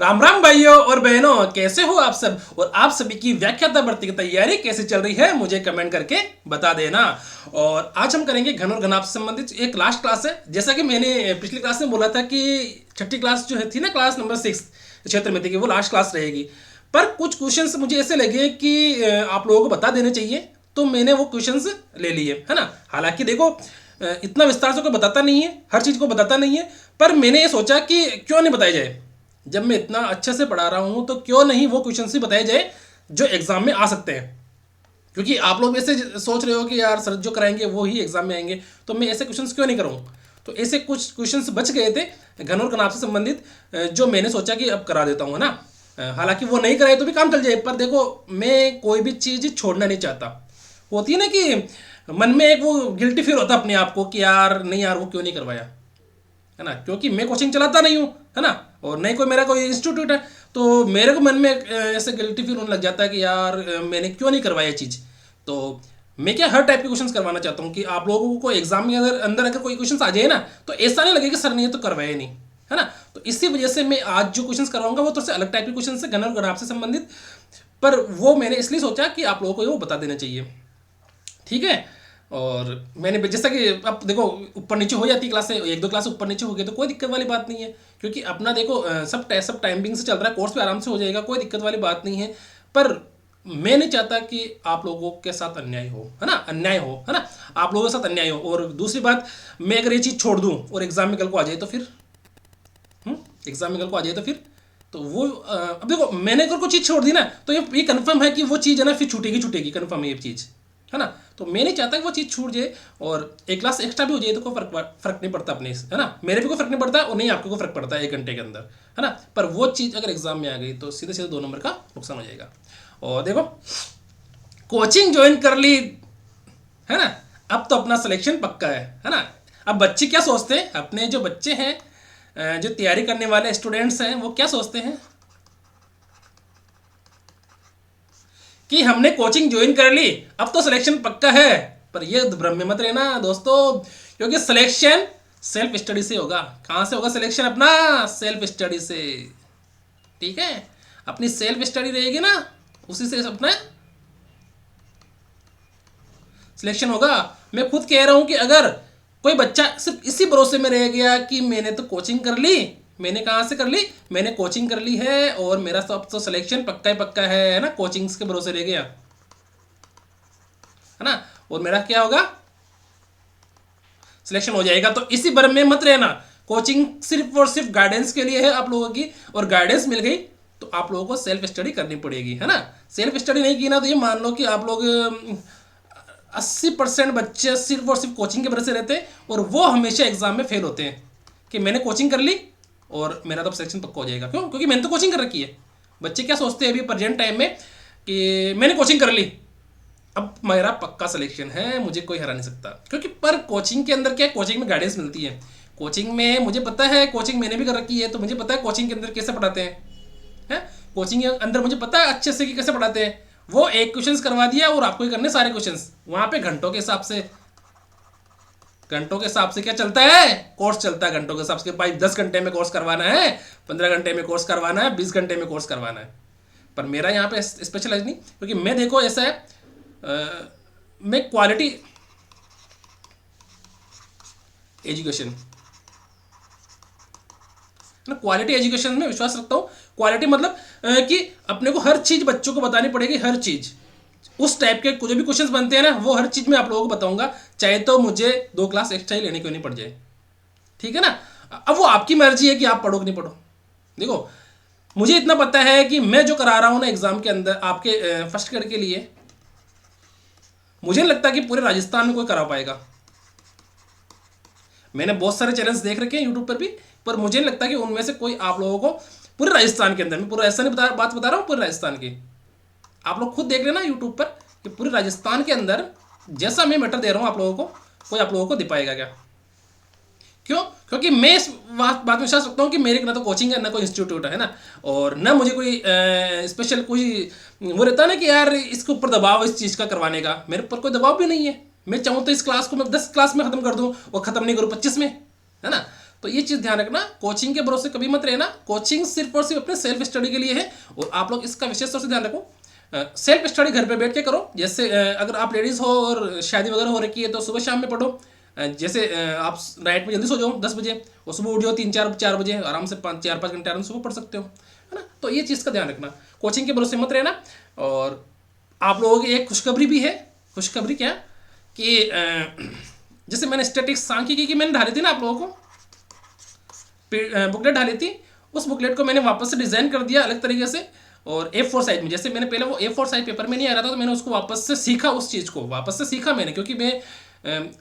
राम राम भाइयों और बहनों, कैसे हो आप सब। और आप सभी की व्याख्याता भर्ती की तैयारी कैसे चल रही है मुझे कमेंट करके बता देना। और आज हम करेंगे घन और घनाभ से संबंधित एक लास्ट क्लास है। जैसा कि मैंने पिछली क्लास में बोला था कि छठी क्लास जो है थी ना, क्लास नंबर 6 क्षेत्र में थी, कि वो लास्ट क्लास रहेगी। पर कुछ क्वेश्चंस मुझे ऐसे लगे कि आप लोगों को बता देने चाहिए, तो मैंने वो क्वेश्चंस ले लिए, है ना। हालांकि देखो, इतना विस्तार से कोई बताता नहीं है, हर चीज़ को बताता नहीं है, पर मैंने ये सोचा कि क्यों नहीं बताया जाए। जब मैं इतना अच्छे से पढ़ा रहा हूँ तो क्यों नहीं वो क्वेश्चन ही बताए जाए जो एग्जाम में आ सकते हैं। क्योंकि आप लोग ऐसे सोच रहे हो कि यार सर जो कराएंगे वो ही एग्जाम में आएंगे, तो मैं ऐसे क्वेश्चंस क्यों नहीं करूँ। तो ऐसे कुछ क्वेश्चंस बच गए थे घन और घनाभ से संबंधित, जो मैंने सोचा कि अब करा देता हूँ, है ना। हालांकि वो नहीं कराए तो भी काम चल जाए, पर देखो मैं कोई भी चीज़ छोड़ना नहीं चाहता। होती है ना कि मन में एक वो गिल्टी फील होता है अपने आप को कि यार नहीं यार वो क्यों नहीं करवाया, है ना। क्योंकि मैं कोचिंग चलाता नहीं हूँ, है ना, और नहीं कोई मेरा कोई इंस्टीट्यूट है, तो मेरे को मन में ऐसे गिल्टी फील होने लग जाता है कि यार मैंने क्यों नहीं करवाया चीज़। तो मैं क्या हर टाइप के क्वेश्चंस करवाना चाहता हूँ कि आप लोगों को एग्जाम के अंदर अंदर अगर कोई क्वेश्चंस आ जाए ना, तो ऐसा नहीं लगे कि सर ने ये तो करवाया नहीं, है ना। तो इसी वजह से मैं आज जो क्वेश्चंस करवाऊंगा वो थोड़े से अलग टाइप के क्वेश्चन है, घन और घनाभ से संबंधित। पर वो मैंने इसलिए सोचा कि आप लोगों को वो बता देना चाहिए, ठीक है। और मैंने जैसा कि अब देखो ऊपर नीचे हो जाती है क्लासें, एक दो क्लास ऊपर नीचे हो गई तो कोई दिक्कत वाली बात नहीं है। क्योंकि अपना देखो सब टाइमिंग से चल रहा है, कोर्स पे आराम से हो जाएगा, कोई दिक्कत वाली बात नहीं है। पर मैं नहीं चाहता कि आप लोगों के साथ अन्याय हो, है ना, अन्याय हो, है ना, आप लोगों के साथ अन्याय हो। और दूसरी बात, मैं अगर ये चीज़ छोड़ दूँ और एग्जाम में कल को आ जाए तो फिर एग्जाम में कल को आ जाए तो फिर तो वो अब देखो मैंने अगर कोई चीज़ छोड़ दी ना, तो ये कंफर्म है कि वो चीज़ है ना फिर छूटेगी छूटेगी, कंफर्म है ये चीज़, है ना। तो मैं नहीं चाहता कि वो चीज़ छूट जाए, और एक क्लास एक्स्ट्रा भी हो जाए तो कोई फर्क नहीं पड़ता अपने, है ना। मेरे भी कोई फर्क नहीं पड़ता और नहीं आपको कोई फर्क पड़ता है 1 घंटे के अंदर, है ना। पर वो चीज़ अगर एग्जाम में आ गई तो सीधे सीधे 2 नंबर का नुकसान हो जाएगा। और देखो कोचिंग ज्वाइन कर ली, है ना, अब तो अपना सिलेक्शन पक्का है ना। अब बच्चे क्या सोचते हैं, अपने जो बच्चे हैं, जो तैयारी करने वाले स्टूडेंट्स हैं, वो क्या सोचते हैं कि हमने कोचिंग ज्वाइन कर ली अब तो सिलेक्शन पक्का है। पर ये भ्रम में मत रहना दोस्तों, क्योंकि सिलेक्शन सेल्फ स्टडी से होगा। कहाँ से होगा सिलेक्शन अपना? सेल्फ स्टडी से, ठीक है। अपनी सेल्फ स्टडी रहेगी ना, उसी से अपना सिलेक्शन होगा। मैं खुद कह रहा हूं कि अगर कोई बच्चा सिर्फ इसी भरोसे में रह गया कि मैंने तो कोचिंग कर ली, मैंने कहाँ से कर ली, मैंने कोचिंग कर ली है और मेरा सब तो सिलेक्शन पक्का ही पक्का है ना, कोचिंग्स के भरोसे रह गया, है ना, और मेरा क्या होगा, सिलेक्शन हो जाएगा। तो इसी भ्रम में मत रहना, कोचिंग सिर्फ और सिर्फ गाइडेंस के लिए है आप लोगों की, और गाइडेंस मिल गई तो आप लोगों को सेल्फ स्टडी करनी पड़ेगी, है ना। सेल्फ स्टडी नहीं की ना तो ये मान लो कि आप लोग 80% बच्चे सिर्फ और सिर्फ कोचिंग के भरोसे रहते हैं, और वो हमेशा एग्जाम में फेल होते हैं कि मैंने कोचिंग कर ली और मेरा तो सिलेक्शन पक्का हो जाएगा। क्यों? क्योंकि मैंने तो कोचिंग कर रखी है। बच्चे क्या सोचते हैं अभी प्रेजेंट टाइम में कि मैंने कोचिंग कर ली, अब मेरा पक्का सिलेक्शन है, मुझे कोई हरा नहीं सकता। क्योंकि पर कोचिंग के अंदर क्या है, कोचिंग में गाइडेंस मिलती है। कोचिंग में मुझे पता है, कोचिंग मैंने भी कर रखी है, तो मुझे पता है कोचिंग के अंदर कैसे पढ़ाते हैं, कोचिंग के अंदर मुझे पता है अच्छे से कि कैसे पढ़ाते हैं। वो एक क्वेश्चन करवा दिया और आपको ही करने सारे क्वेश्चन, वहां पे घंटों के हिसाब से, घंटों के हिसाब से क्या चलता है, कोर्स चलता है घंटों के हिसाब से। भाई 10 घंटे में कोर्स करवाना है, 15 घंटे में कोर्स करवाना है, 20 घंटे में कोर्स करवाना है। पर मेरा यहाँ पे स्पेशलाइज नहीं, क्योंकि मैं देखो ऐसा है, मैं क्वालिटी एजुकेशन ना, क्वालिटी एजुकेशन में विश्वास रखता हूँ। क्वालिटी मतलब कि अपने को हर चीज़ बच्चों को बतानी पड़ेगी, हर चीज़ उस टाइप के जो भी क्वेश्चंस बनते हैं ना, वो हर चीज़ में आप लोगों को बताऊंगा, चाहे तो मुझे 2 क्लास एक्स्ट्रा ही लेने क्यों नहीं पड़ जाए, ठीक है ना। अब वो आपकी मर्जी है कि आप पढ़ो कि नहीं पढ़ो। देखो मुझे इतना पता है कि मैं जो करा रहा हूँ ना एग्जाम के अंदर आपके फर्स्ट ईयर के लिए, मुझे नहीं लगता कि पूरे राजस्थान में कोई करा पाएगा। मैंने बहुत सारे चैनल्स देख रखे हैं यूट्यूब पर भी, पर मुझे नहीं लगता कि उनमें से कोई आप लोगों को पूरे राजस्थान के अंदर, मैं पूरा ऐसा नहीं बात बता रहा हूँ पूरे राजस्थान की, आप लोग खुद देख लेना यूट्यूब पर कि पूरे राजस्थान के अंदर जैसा मैं मैटर दे रहा हूँ आप लोगों को, कोई आप लोगों को दे पाएगा क्या? क्यों? क्योंकि मैं इस बात में विश्वास रखता हूँ कि मेरे ना तो कोचिंग है, ना कोई इंस्टीट्यूट है ना, और ना मुझे कोई स्पेशल कोई वो रहता है ना कि यार इसके ऊपर दबाव इस चीज़ का करवाने का, मेरे ऊपर कोई दबाव भी नहीं है। मैं चाहूँ तो इस क्लास को मैं 10 क्लास में ख़त्म कर दूँ और ख़त्म नहीं करूँ 25 में, है ना। तो ये चीज़ ध्यान रखना, कोचिंग के भरोसे कभी मत रहना। कोचिंग सिर्फ और सिर्फ अपने सेल्फ स्टडी के लिए है, और आप लोग इसका विशेष तौर से ध्यान रखो। सेल्फ स्टडी घर पे बैठ के करो। जैसे अगर आप लेडीज़ हो और शादी वगैरह हो रखी है तो सुबह शाम में पढ़ो। जैसे आप नाइट में जल्दी सो जाओ 10 बजे, और सुबह उठो 3-4 बजे, आराम से 4-5 घंटे आराम से सुबह पढ़ सकते हो, है ना। तो ये चीज़ का ध्यान रखना, कोचिंग के भरोसे मत रहना। और आप लोगों की एक खुशखबरी भी है। खुशखबरी क्या कि जैसे मैंने स्टैटिक्स सांख्यिकी की मैंने डाली थी ना आप लोगों को, बुकलेट डाली थी, उस बुकलेट को मैंने वापस से डिज़ाइन कर दिया अलग तरीके से, और A4 साइज में। जैसे मैंने पहले वो A4 साइज पेपर में नहीं आ रहा था, तो मैंने उसको वापस से सीखा, उस चीज़ को वापस से सीखा मैंने। क्योंकि मैं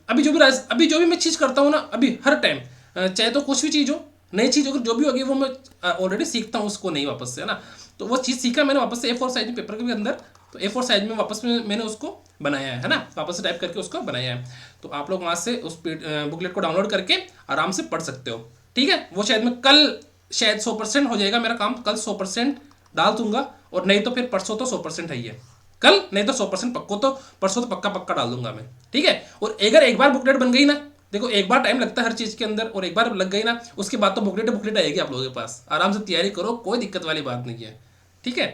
अभी जो भी मैं चीज़ करता हूँ ना, अभी हर टाइम, चाहे तो कुछ भी चीज़ हो, नई चीज़ अगर जो भी होगी वो मैं ऑलरेडी सीखता हूँ उसको, नहीं वापस से, है ना। तो वो चीज़ सीखा मैंने वापस से A4 साइज में पेपर के अंदर, तो A4 साइज में वापस में मैंने उसको बनाया है ना, वापस से टाइप करके उसको बनाया है। तो आप लोग वहाँ से उस बुकलेट को डाउनलोड करके आराम से पढ़ सकते हो, ठीक है। वो शायद मैं कल शायद 100% हो जाएगा मेरा काम, कल 100% डाल दूंगा, और नहीं तो फिर परसों तो 100% है ही है। कल नहीं तो 100% पक्को, तो परसों तो पक्का पक्का डाल दूंगा मैं, ठीक है। और अगर एक बार बुकलेट बन गई ना, देखो एक बार टाइम लगता है हर चीज़ के अंदर, और एक बार लग गई ना, उसके बाद तो बुकलेट आएगी आप लोगों के पास। आराम से तैयारी करो, कोई दिक्कत वाली बात नहीं है, ठीक है।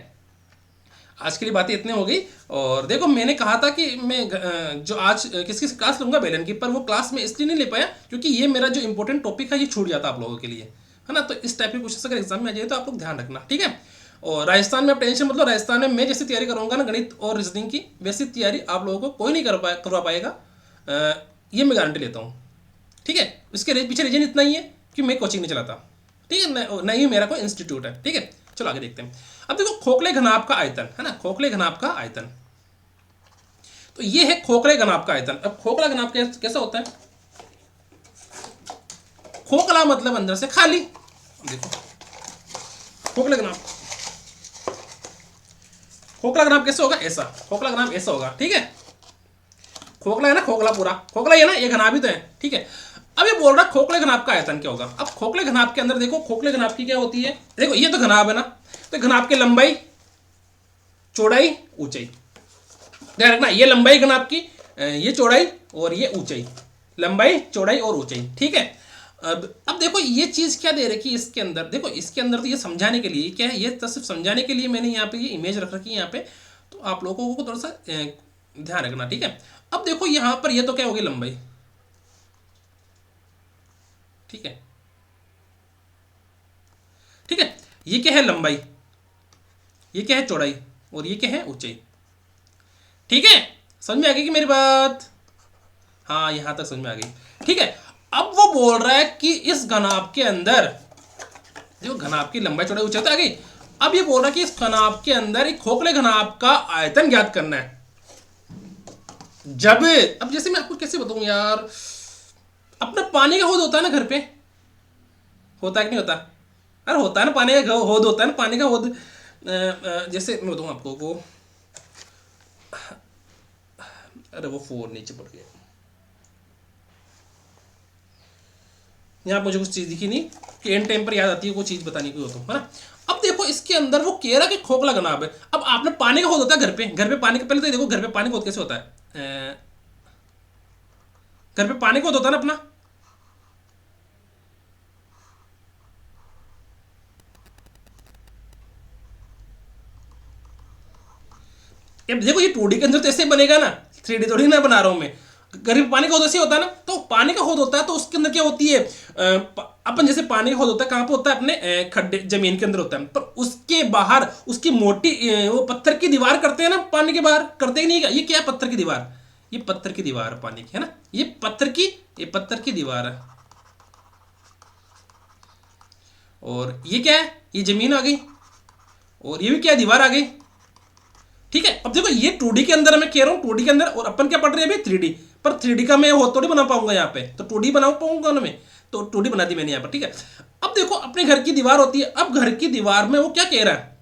आज के लिए बातें इतने हो गई। और देखो मैंने कहा था कि मैं जो आज किसकी क्लास लूंगा बेलन की, पर वो क्लास में इसलिए नहीं ले पाया क्योंकि ये मेरा जो इंपॉर्टेंट टॉपिक है ये छूट जाता आप लोगों के लिए, है ना। तो इस टाइप के क्वेश्चन अगर एग्जाम में आ जाए तो आप लोग ध्यान रखना, ठीक है। और राजस्थान में आप टेंशन मतलब, राजस्थान में मैं जैसी तैयारी करूंगा ना गणित और रीजनिंग की, वैसी तैयारी आप लोगों को कोई नहीं करवा पाएगा, ये मैं गारंटी लेता हूँ, ठीक है। इसके पीछे रीजन इतना ही है कि मैं कोचिंग नहीं चलाता, ठीक है, नहीं ही मेरा कोई इंस्टीट्यूट है, ठीक है। चलो आगे देखते हैं। अब देखो खोखले घनाभ का आयतन, है ना, खोखले घनाभ का आयतन। तो ये है खोखले घनाभ का आयतन। अब खोखला घनाभ कैसा होता है? खोखला मतलब अंदर से खाली। देखो खोखले घनाभ, खोखला घनाभ कैसे होगा? ऐसा, खोखला घनाभ ऐसा होगा, ठीक है। खोखला है ना, खोखला पूरा खोखला ही है ना, ये घनाभ ही तो है, ठीक है। अब ये बोल रहा खोखले घनाभ का आयतन क्या होगा। अब खोखले घनाभ के अंदर देखो, खोखले घनाभ की क्या होती है, देखो ये तो घनाभ है ना, तो घनाभ की लंबाई, चौड़ाई, ऊंचाई, ध्यान रखना, ये लंबाई घनाभ की, ये चौड़ाई और ये ऊंचाई, लंबाई चौड़ाई और ऊंचाई, ठीक है। अब देखो ये चीज क्या दे रखी है इसके अंदर, देखो इसके अंदर तो ये समझाने के लिए क्या है, ये तो सिर्फ समझाने के लिए मैंने यहाँ पे ये इमेज रख रखी है यहाँ पे, तो आप लोगों को थोड़ा सा ध्यान रखना, ठीक है। अब देखो यहाँ पर ये तो क्या होगी, लंबाई, ठीक है, ठीक है। ये क्या है, लंबाई, ये क्या है, चौड़ाई, और ये क्या है, ऊंचाई, ठीक है। समझ में आ गई कि मेरी बात? हाँ यहां तक समझ में आ गई, ठीक है। अब वो बोल रहा है कि इस घनाभ के अंदर, जो घनाभ की लंबाई चौड़ाई ऊंचाई तो आ गई, अब ये बोल रहा है कि इस घनाभ के अंदर एक खोखले घनाभ का आयतन ज्ञात करना है। जब, अब जैसे मैं आपको कैसे बताऊं यार, अपना पानी का हौद होता है ना घर पे, होता है कि नहीं होता? अरे होता है ना, पानी का हौद होता है ना, पानी का हौद। जैसे मैं बताऊं आपको को, अरे वो 4 नीचे पड़ गया, यहाँ मुझे कुछ चीज़ दिखी नहीं कि एंड टाइम पर याद आती है कोई चीज़ बताने की हो तो, है ना। अब देखो इसके अंदर वो कह रहा कि खोखला घनाभ है। अब आपने पानी का हौद होता है घर पे पानी का, पहले तो देखो घर पे पानी का हौद कैसे होता है, घर पे पानी का हौद होता है ना अपना, अब देखो ये 2D के अंदर तो ऐसे बनेगा ना, 3D थोड़ी ना बना रहा हूं मैं। गरीब पानी का हौद ऐसे होता है ना, तो पानी का हौद होता है तो उसके अंदर क्या होती है, अपन जैसे पानी का हौद होता है कहाँ पे होता है, अपने खड्डे जमीन के अंदर होता है, पर उसके बाहर उसकी मोटी वो पत्थर की दीवार करते हैं ना, पानी के बाहर करते ही नहीं क्या? ये क्या है, पत्थर की दीवार, ये पत्थर की दीवार है पानी की, है ना, ये पत्थर की दीवार है। और ये क्या है, ये जमीन आ गई, और ये भी क्या है, दीवार आ गई, ठीक है। अब देखो ये 2D के अंदर मैं कह रहा हूँ, 2D के अंदर, और अपन क्या पढ़ रहे हैं अभी 3D, पर 3D का मैं वो थोड़ी बना पाऊंगा यहाँ पे, तो 2D बना पाऊंगा ना मैं, तो 2D बना दी मैंने यहाँ पर, ठीक है। अब देखो अपने घर की दीवार होती है, अब घर की दीवार में वो क्या कह रहा है,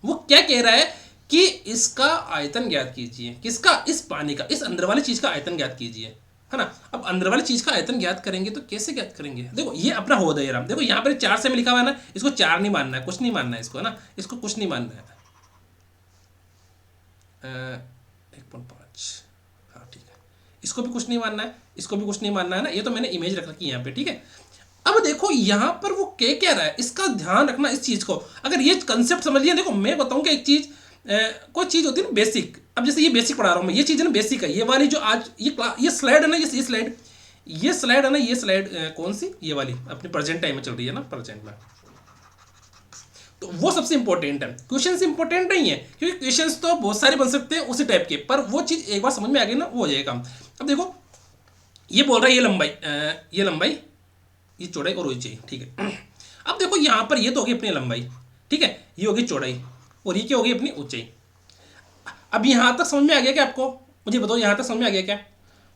वो क्या कह रहा है कि इसका आयतन ज्ञात कीजिए, किसका, इस पानी का, इस अंदर वाली चीज का आयतन ज्ञात कीजिए, है ना। अब अंदर वाली चीज का आयतन ज्ञात करेंगे तो कैसे ज्ञात करेंगे, देखो ये अपना हौद है यार, देखो यहाँ पर 4 से में लिखा हुआ है ना, इसको 4 नहीं मानना है, कुछ नहीं मानना है इसको, है ना, इसको कुछ नहीं मानना है, 1.5, हाँ ठीक है, इसको भी कुछ नहीं मानना है, इसको भी कुछ नहीं मानना है ना, ये तो मैंने इमेज रख रखी है यहाँ पे, ठीक है। अब देखो यहाँ पर वो क्या कह रहा है, इसका ध्यान रखना इस चीज को। अगर ये कंसेप्ट समझ लिया, देखो मैं बताऊंगा एक चीज, कोई चीज होती है ना बेसिक। अब जैसे ये बेसिक पढ़ा रहा हूँ मैं, ये चीज है ना बेसिक है, ये वाली जो आज ये स्लाइड है ना, ये स्लाइड है ना, ये स्लाइड कौन सी, ये वाली अपनी प्रेजेंट टाइम में चल रही है ना, प्रेजेंट में। तो वो सबसे इंपॉर्टेंट है, क्वेश्चंस इंपॉर्टेंट नहीं है, क्योंकि क्वेश्चंस तो बहुत सारे बन सकते हैं उसी टाइप के, पर वो चीज एक बार समझ में आ गई ना, वो हो जाएगा काम। अब देखो ये बोल रहा है ये लंबाई, ये चौड़ाई और ऊंचाई, ठीक है। अब देखो यहाँ पर ये तो होगी अपनी लंबाई, ठीक है, ये होगी चौड़ाई, और ये क्या होगी अपनी ऊंचाई। अब यहाँ तक समझ में आ गया क्या आपको, मुझे बताओ यहाँ तक समझ में आ गया क्या?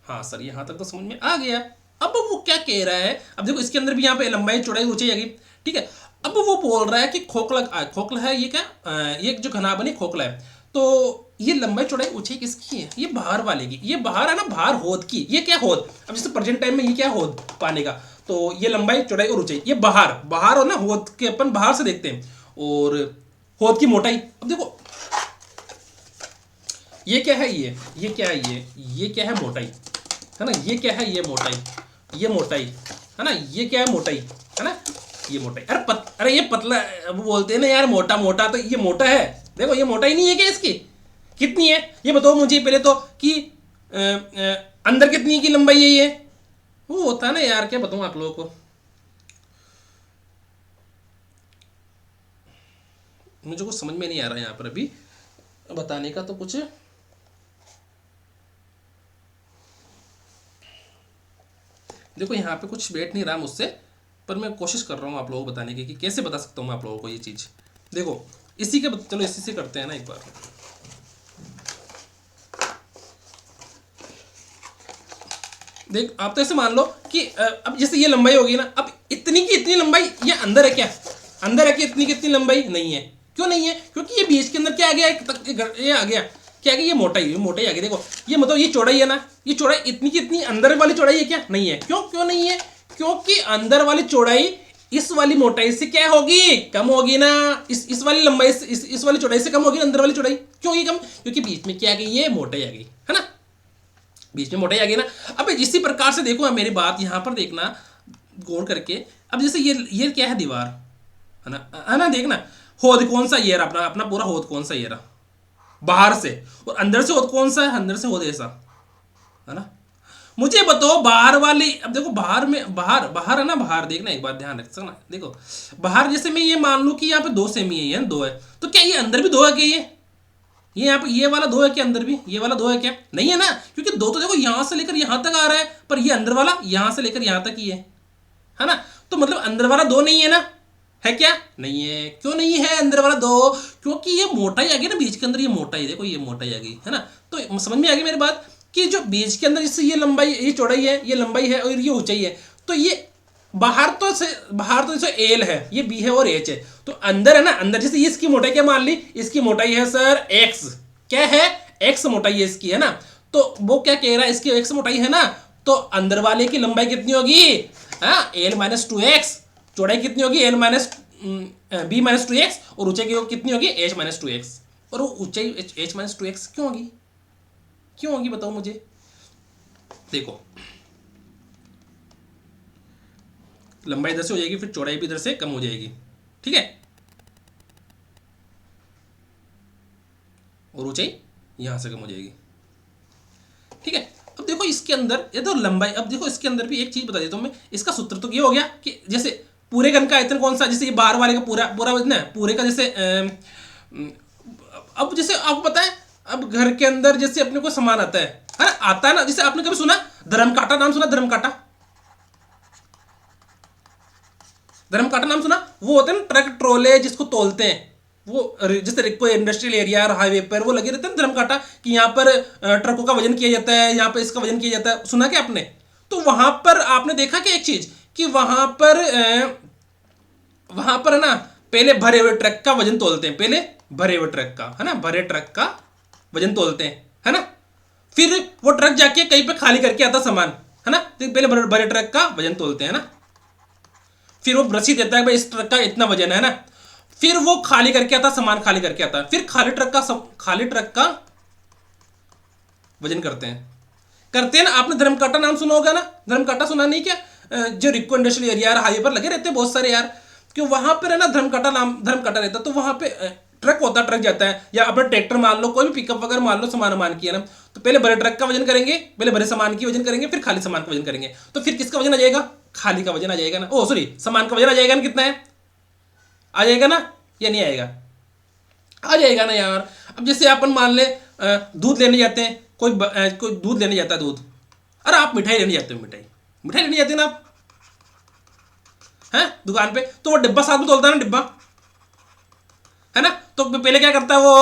हाँ सर यहाँ तक तो समझ में आ गया। अब वो क्या कह रहा है, अब देखो इसके अंदर भी यहाँ पे लंबाई चौड़ाई ऊंचाई आ गई, ठीक है। अब वो बोल रहा है कि खोखला है ये क्या, ये जो घना बनी खोखला है, तो ये लंबाई चौड़ाई ऊंचाई किसकी है? ये बाहर वाले की, ये बाहर है ना, बाहर होद की। ये क्या होद, अब जैसे प्रेजेंट टाइम में ये क्या होद पानी का, तो ये लंबाई चौड़ाई और ऊंचाई, ये बाहर हो ना, होद के अपन बाहर से देखते हैं, और होद की मोटाई। अब देखो ये क्या है, ये क्या है, ये क्या है, मोटाई है ना, ये क्या है, ये मोटाई है ना, ये क्या है, मोटाई है ना, ये मोटाई। अरे ये पतला, वो बोलते हैं ना यार मोटा मोटा, तो ये मोटा है। देखो ये मोटाई नहीं है क्या इसकी, कितनी है ये बताओ मुझे पहले तो, कि अंदर कितनी की लंबाई है ये, वो होता है ना यार, क्या बताऊं आप लोगों को, मुझे कुछ समझ में नहीं आ रहा यहाँ पर अभी बताने का, तो कुछ देखो यहाँ पे कुछ बैठ नहीं रहा मुझसे, पर मैं कोशिश कर रहा हूँ आप लोगों को बताने की कि कैसे बता सकता हूँ मैं आप लोगों को ये चीज़। देखो इसी के चलो इसी से करते हैं ना एक बार। देख आप तो ऐसे मान लो कि अब जैसे ये लंबाई होगी ना, अब इतनी की इतनी लंबाई ये अंदर है क्या, अंदर है कि इतनी की इतनी लंबाई नहीं है, क्यों नहीं है, क्योंकि ये बीच के अंदर क्या आ गया, ये आ गया क्या, कि ये मोटाई आ गई। देखो ये मतलब ये चौड़ाई है ना, ये चौड़ाई इतनी की इतनी अंदर वाली चौड़ाई है क्या, नहीं है। क्यों नहीं है, क्योंकि अंदर वाली चौड़ाई इस वाली मोटाई से क्या होगी, कम होगी ना, इस वाली लंबाई से, इस वाली चौड़ाई से कम होगी अंदर वाली चौड़ाई। क्यों होगी कम, क्योंकि बीच में क्या आ गई, ये मोटाई आ गई है ना, बीच में मोटाई आ गई ना। अब इसी प्रकार से देखो मेरी बात यहाँ पर देखना गौर करके। अब जैसे ये क्या है, दीवार है ना, देखना होद कौन सा, ये रहा अपना पूरा होद कौन सा, ये रहा बाहर से, और अंदर से होद कौन सा है, अंदर से होद ऐसा है ना। मुझे बताओ बाहर वाली, अब देखो बाहर में बाहर है ना, बाहर देखना एक बार ध्यान रख सकना। देखो बाहर जैसे मैं ये मान लूं कि यहाँ पे 2 सेमी है, ये 2 है, तो क्या ये अंदर भी 2 है क्या, ये यहाँ पे ये वाला 2 है क्या, अंदर भी ये वाला 2 है क्या, नहीं है ना, क्योंकि 2 तो देखो यहां से लेकर यहां तक आ रहा है, पर ये अंदर वाला यहां से लेकर यहां तक ही है ना, तो मतलब अंदर वाला 2 नहीं है ना, है क्या, नहीं है। क्यों नहीं है अंदर वाला 2, क्योंकि ये मोटाई आ गई ना बीच के अंदर, ये मोटाई देखो, ये मोटाई आ गई है ना। तो समझ में आ गई मेरी बात, कि जो बीच के अंदर जैसे ये लंबाई, ये चौड़ाई है, ये लंबाई है और ये ऊंचाई है, तो ये बाहर तो जैसे एल है, ये बी है और एच है, तो अंदर है ना, अंदर जैसे इसकी मोटाई क्या मान ली, इसकी मोटाई है सर एक्स, क्या है, एक्स मोटाई है इसकी है ना, तो वो क्या कह रहा है, इसकी एक्स मोटाई है ना, तो अंदर वाले की लंबाई कितनी होगी, एल माइनस 2x, चौड़ाई कितनी होगी, L minus B minus 2x, और ऊंचाई की कितनी होगी, एच माइनस 2x, और वो ऊंचाई एच माइनस 2x क्यों होगी बताओ मुझे। देखो लंबाई इधर से हो जाएगी, फिर चौड़ाई भी इधर से कम हो जाएगी, ठीक है, और ऊंचाई यहां से कम हो जाएगी, ठीक है। अब देखो इसके अंदर ये तो लंबाई, अब देखो इसके अंदर भी एक चीज बता देता हूं मैं, इसका सूत्र तो ये हो गया कि जैसे पूरे घन का आयतन कौन सा, जैसे ये बाहर वाले का पूरा वजन है, पूरे का जैसे अब जैसे आपको पता है, अब घर के अंदर जैसे अपने को सामान आता है ना, आता है ना, जैसे आपने कभी सुना धर्म कांटा, नाम सुना धर्म कांटा नाम सुना, वो होते हैं ना ट्रक ट्रोले जिसको तोलते हैं, वो जैसे कोई इंडस्ट्रियल एरिया और हाईवे पर वो लगे रहते हैं धर्म कांटा, कि यहाँ पर ट्रकों का वजन किया जाता है, यहाँ पर इसका वजन किया जाता है, सुना क्या आपने। तो वहां पर आपने देखा क्या एक चीज, कि वहां पर है ना, पहले भरे हुए ट्रक का वजन तोलते हैं, पहले भरे हुए ट्रक का है ना, भरे ट्रक का वजन तोलते हैं है ना, फिर वो ट्रक जाके कहीं पे खाली करके आता सामान है ना, तो पहले भरे ट्रक का वजन तोलते हैं ना, फिर वो रसीद देता है भाई इस ट्रक का इतना वजन है ना, फिर वो खाली करके आता, सामान खाली करके आता, फिर खाली ट्रक का वजन करते हैं ना। आपने धर्म कांटा नाम सुना होगा ना, धर्म कांटा सुना नहीं क्या, जो रिको इंडस्ट्रियल एरिया है हाईवे पर लगे रहते हैं बहुत सारे यार, कि वहां पर है ना धर्मकटा रहता है, तो वहां पे ट्रक होता है, ट्रक जाता है, या अपना ट्रैक्टर मान लो, कोई भी पिकअप वगैरह मान लो, सामान की है ना, तो पहले बड़े ट्रक का वजन करेंगे, पहले बड़े सामान की वजन करेंगे, फिर खाली सामान का वजन करेंगे, तो फिर किसका वजन आ जाएगा? खाली का वजन आ जाएगा ना, ओ सॉरी सामान का वजन आ जाएगा ना, कितना है आ जाएगा ना या नहीं आएगा? आ जाएगा ना यार। अब जैसे अपन मान ले दूध लेने जाते हैं, कोई दूध लेने जाता है, दूध, अरे आप मिठाई लेने जाते हो, मिठाई लेने जाते हैं ना आप, हैं दुकान पे, तो वो डिब्बा साथ में तोलता है ना, डिब्बा है ना, तो पहले क्या करता है वो,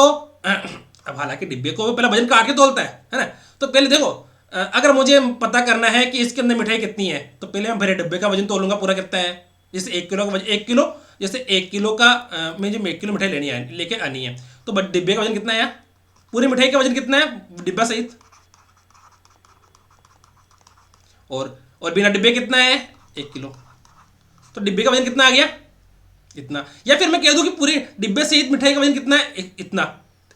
अब हालांकि डिब्बे को वो पहले वजन काट के तोलता है ना, तो पहले देखो अगर मुझे पता करना है कि इसके अंदर मिठाई कितनी है, तो पहले मैं भरे डिब्बे का वजन तोलूंगा पूरा कितना है, जैसे 1 किलो का वजन, 1 किलो, जैसे 1 किलो का मुझे 1 किलो मिठाई लेनी है, लेके आनी है, तो बट डिब्बे का वजन कितना है, पूरी मिठाई का वजन कितना है डिब्बा सहित, और बिना डिब्बे कितना है 1 किलो, तो डिब्बे का वजन कितना आ गया इतना, या फिर मैं कह दूं कि पूरी डिब्बे सहित मिठाई का वजन कितना है इतना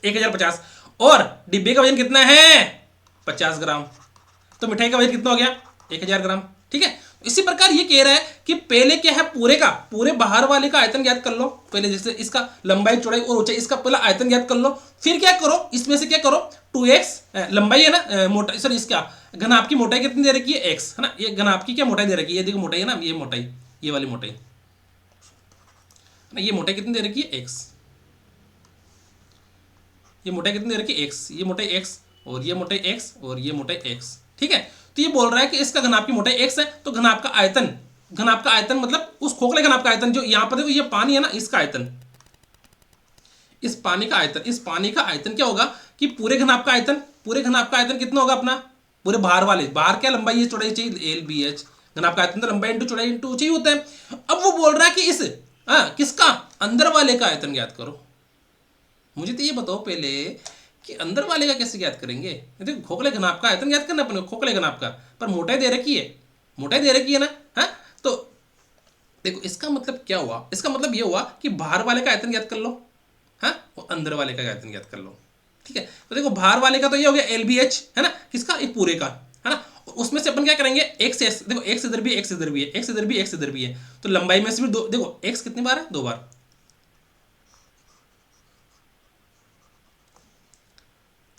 1050, और डिब्बे का वजन कितना है 50 ग्राम, तो मिठाई का वजन कितना हो गया 1000 ग्राम, ठीक है। इसी प्रकार ये कह रहा है कि पहले क्या है, पूरे बाहर वाले का आयतन ज्ञात कर लो पहले, जैसे इसका लंबाई चौड़ाई और ऊंचाई, इसका पहला आयतन ज्ञात कर लो, फिर क्या करो इसमें से क्या करो 2x, लंबाई है ना मोटाई, सर इसका घनाभ की मोटाई कितनी दे रखी है x है ना, ये घनाभ की क्या मोटाई दे रखी है, ये देखो मोटाई है ना, ये मोटाई, ये वाली मोटाई, ये मोटाई कितनी दे रखी है x, ये मोटाई कितनी दे रखी है x, ये मोटाई x, और ये मोटाई x, और ये मोटाई x, ठीक है। तो ये बोल रहा है कि इसका घनाभ की मोटाई x है, तो घनाभ का आयतन मतलब उस खोखले घनाभ का आयतन, जो यहां पर देखो ये पानी है ना, इसका आयतन, इस पानी का आयतन क्या होगा कि पूरे घनाभ का आयतन कितना होगा अपना, पूरे बाहर क्या लंबाई है चौड़ाई चाहिए LBH, घनाभ का आयतन तो लंबाई इंटू चौड़ाई इंटू ऊंचाई होता है। अब वो बोल रहा है कि इस किसका अंदर वाले का आयतन ज्ञात करो। मुझे तो ये बताओ पहले कि अंदर वाले का कैसे ज्ञात करेंगे, देखो खोखले घनाभ का आयतन ज्ञात करना अपने, खोखले घनाभ का, पर मोटाई दे रखी है ना, हाँ, तो देखो इसका मतलब क्या हुआ, इसका मतलब ये हुआ कि बाहर वाले का आयतन ज्ञात कर लो, हाँ, और अंदर वाले का आयतन ज्ञात कर लो, ठीक है। तो देखो बाहर वाले का तो ये हो गया LBH है ना, किसका, ये पूरे का है ना, उसमें से अपन क्या करेंगे x, देखो x इधर भी, x इधर भी है, x इधर भी, x इधर भी है, तो लंबाई में से भी दो, देखो x कितनी बार है, 2 बार,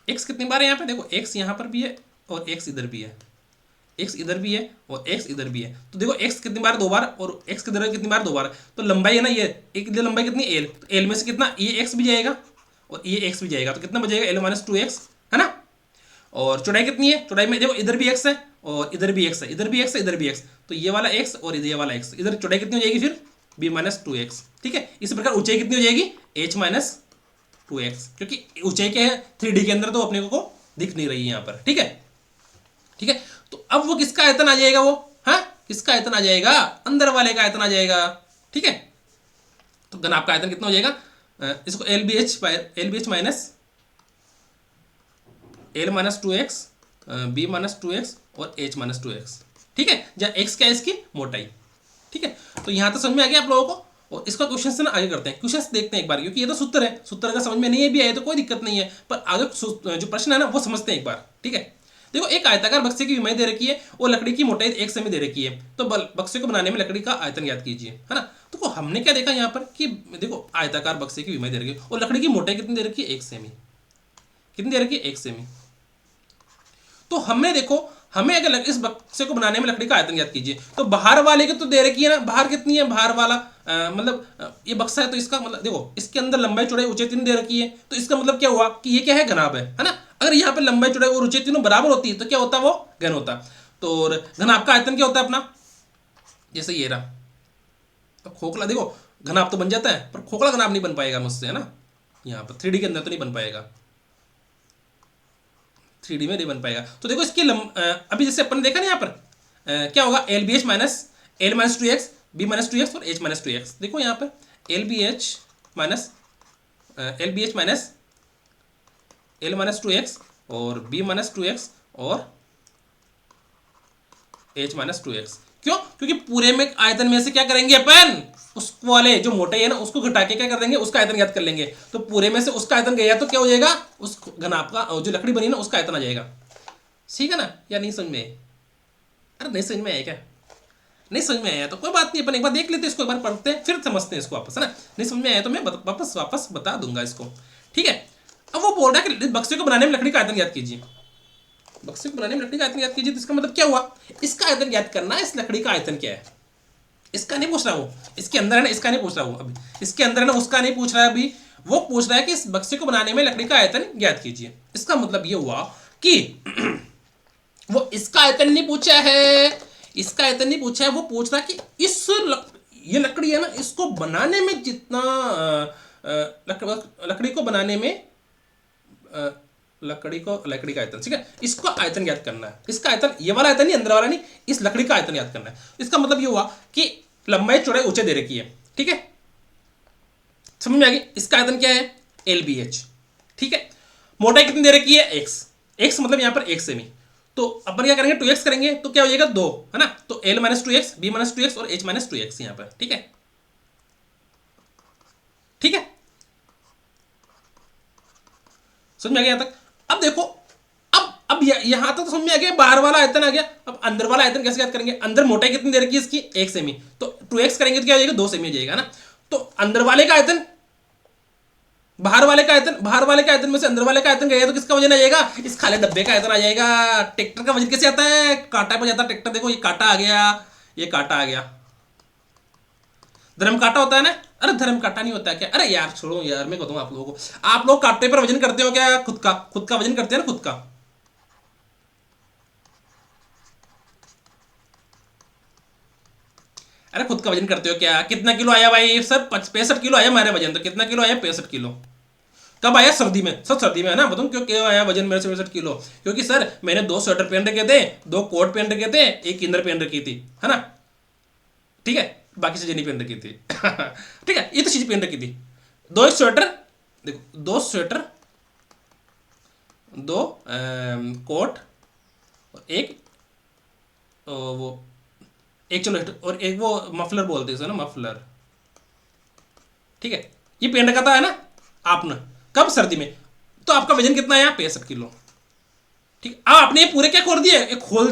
x कितनी बार है यहाँ पे, देखो x यहाँ पर भी है और x इधर भी है, x इधर भी है और x इधर भी है, तो देखो x कितनी बार 2 बार और x इधर कितनी बार 2 बार, तो लंबाई है ना ये एक लंबाई कितनी l, तो l में से कितना ये x भी जाएगा और ये x भी जाएगा, तो कितना बचेगा L-2x है ना, और चौड़ाई कितनी है, चौड़ाई में देखो इधर भी x है और इधर भी x है, इधर भी x है, इधर भी x, तो ये वाला x और ये वाला x, इधर चौड़ाई कितनी हो जाएगी फिर B-2x, ठीक है। इसी प्रकार ऊंचाई कितनी हो जाएगी H-2x, क्योंकि ऊंचाई क्या है 3D के अंदर तो अपने को दिख नहीं रही है यहाँ पर, ठीक है, ठीक है। तो अब वो किसका आयतन आ जाएगा, वो हाँ किसका आयतन आ जाएगा, अंदर वाले का आयतन आ जाएगा, ठीक है। तो घनाभ का आयतन कितना हो जाएगा, इसको LBH माइनस L-2x, B-2x और H-2x, ठीक है, जहाँ x क्या है इसकी मोटाई, ठीक है। तो यहाँ तो समझ में आ गया आप लोगों को, और इसका क्वेश्चन से ना आगे करते हैं, क्वेश्चन देखते हैं एक बार, क्योंकि ये तो सूत्र है, सूत्र अगर समझ में नहीं भी आए तो कोई दिक्कत नहीं है, पर आगे जो प्रश्न है ना वो समझते हैं एक बार, ठीक है। देखो एक आयताकार बक्से की विमाई दे रखी है और लकड़ी की मोटाई 1 सेमी दे रखी है, तो बक्से को बनाने में लकड़ी का आयतन ज्ञात कीजिए, है ना। तो हमने क्या देखा यहाँ पर कि देखो आयताकार बक्से की विमाई दे रखी है और लकड़ी की मोटाई कितनी दे रखी है 1 सेमी, कितनी दे रखी है 1 सेमी, तो हमने देखो हमें अगर इस बक्से को बनाने में लकड़ी का आयतन ज्ञात कीजिए, तो बाहर वाले की तो दे रखी है ना, बाहर कितनी है, बाहर वाला मतलब ये बक्सा है, तो इसका मतलब देखो इसके अंदर लंबाई चौड़ाई ऊंचाई तीन दे रखी है, तो इसका मतलब क्या हुआ कि ये क्या है, घनाभ है ना। अगर यहाँ पे लंबाई चौड़ाई और ऊंचाई तीनों बराबर होती है तो क्या होता है, वो घन होता। तो घनाभ का आयतन क्या होता है अपना, जैसे ये रहा, तो खोखला देखो घनाभ तो बन जाता है, पर खोखला घनाभ नहीं बन पाएगा मुझसे, है ना, यहाँ पर 3D के अंदर तो नहीं बन पाएगा, 3D में नहीं बन पाएगा। तो देखो इसकी अभी जैसे अपन ने देखा ना यहाँ पर क्या होगा, LBH माइनस L-2x, B-2x और H-2x, देखो यहाँ पर LBH माइनस L-2x और B-2x और H-2x, क्यों, क्योंकि पूरे में आयतन में से क्या करेंगे अपन, उस वाले जो मोटाई है ना उसको घटा के क्या कर देंगे, उसका आयतन ज्ञात कर लेंगे, तो पूरे में से उसका आयतन गया तो क्या हो जाएगा, उस घनाभ का जो लकड़ी बनी ना उसका आयतन आ जाएगा, ठीक है ना, या नहीं समझ में, अरे नहीं समझ में आया क्या, नहीं समझ में आया तो कोई बात नहीं, अपन एक बार देख लेते हैं इसको, एक बार पढ़ते हैं फिर समझते हैं इसको वापस, है ना। नहीं समझ में आया तो मैं वापस बता दूंगा इसको, ठीक है। अब वो बोल रहा है कि बक्से को बनाने में लकड़ी का आयतन ज्ञात कीजिए। बक्से को बनाने में लकड़ी का आयतन ज्ञात कीजिए, तो इसका मतलब क्या हुआ, इसका आयतन ज्ञात करना है, इस लकड़ी का आयतन क्या है। इसका नहीं पूछ रहा वो, इसके अंदर है ना, इसका नहीं पूछ रहा वो अभी, इसके अंदर है ना, उसका नहीं पूछ रहा है अभी, वो पूछ रहा है कि इस बक्से को बनाने में लकड़ी का आयतन ज्ञात कीजिए। इसका मतलब ये हुआ कि वो इसका आयतन नहीं पूछा है, इसका आयतन नहीं पूछा है, वो पूछ रहा है कि ये लकड़ी है ना, इसको बनाने में जितना लकड़ी को बनाने में लकड़ी का आयतन, ठीक है, इसको आयतन ज्ञात करना है। इसका आयतन, ये वाला आयतन नहीं, अंदर वाला नहीं, इस लकड़ी का आयतन ज्ञात करना है। इसका मतलब ये हुआ कि लंबाई चौड़ाई ऊंचाई दे रखी है, ठीक है, समझ में आ गई। इसका आयतन क्या है, LBH, ठीक है। मोटाई कितनी दे रखी है, x मतलब यहां पर 1 सेमी। तो अपन क्या करेंगे, 2x करेंगे तो क्या हो जाएगा 2, है ना। तो L - 2x, B - 2x और H - 2x यहां पर, ठीक है, ठीक है, समझ में आ गया यहाँ तक। अब देखो, अब यहां तक तो समझ में आ गया, बाहर वाला आयतन आ गया। अब अंदर वाला आयतन कैसे याद करेंगे, अंदर मोटाई कितनी दे रखी है इसकी, 1 सेमी, तो 2x करेंगे तो क्या हो जाएगा, 2 सेमी हो जाएगा ना। तो अंदर वाले का आयतन बाहर वाले का आयतन में से अंदर वाले का आयतन गया तो किसका वजन आ जाएगा, इस खाली डब्बे का आयतन आ जाएगा। ट्रैक्टर का वजन कैसे आता है, कांटा पर जाता है ट्रैक्टर, देखो ये कांटा आ गया, ये कांटा आ गया, धर्म कांटा होता है ना। अरे धर्म कांटा नहीं होता है क्या, अरे यार छोड़ो यार, मैं कहता हूँ आप लोगों को, आप लोग कांटे पर वजन करते हो क्या, खुद का वजन करते हैं ना, खुद का। अरे खुद का वजन करते हो क्या, कितना किलो आया भाई सर, 65 किलो आया मेरा वजन, तो कितना किलो आया, 65 किलो। कब आया, सर्दी में, सर सर्दी में है ना, बताऊँ क्यों क्या आया वजन मेरे से 65 किलो, क्योंकि सर मैंने 2 स्वेटर पहन रखे थे, 2 कोट पहन रखे थे, एक इंदर पहन रखी थी, है ना, ठीक है, बाकी चीजें नहीं पहन रखी थी ठीक है, ये तो चीज पहन रखी थी, 2 स्वेटर, देखो 2 स्वेटर, 2 कोट और एक वो एक, चलो और एक वो मफलर बोलते हैं ना, मफलर, ठीक है, ये पहन रखा था, है ना आपने, कब, सर्दी में। तो आपका वजन कितना आया, 65 किलो, ठीक। अब आपने ये पूरे क्या खोल दिए, ये खोल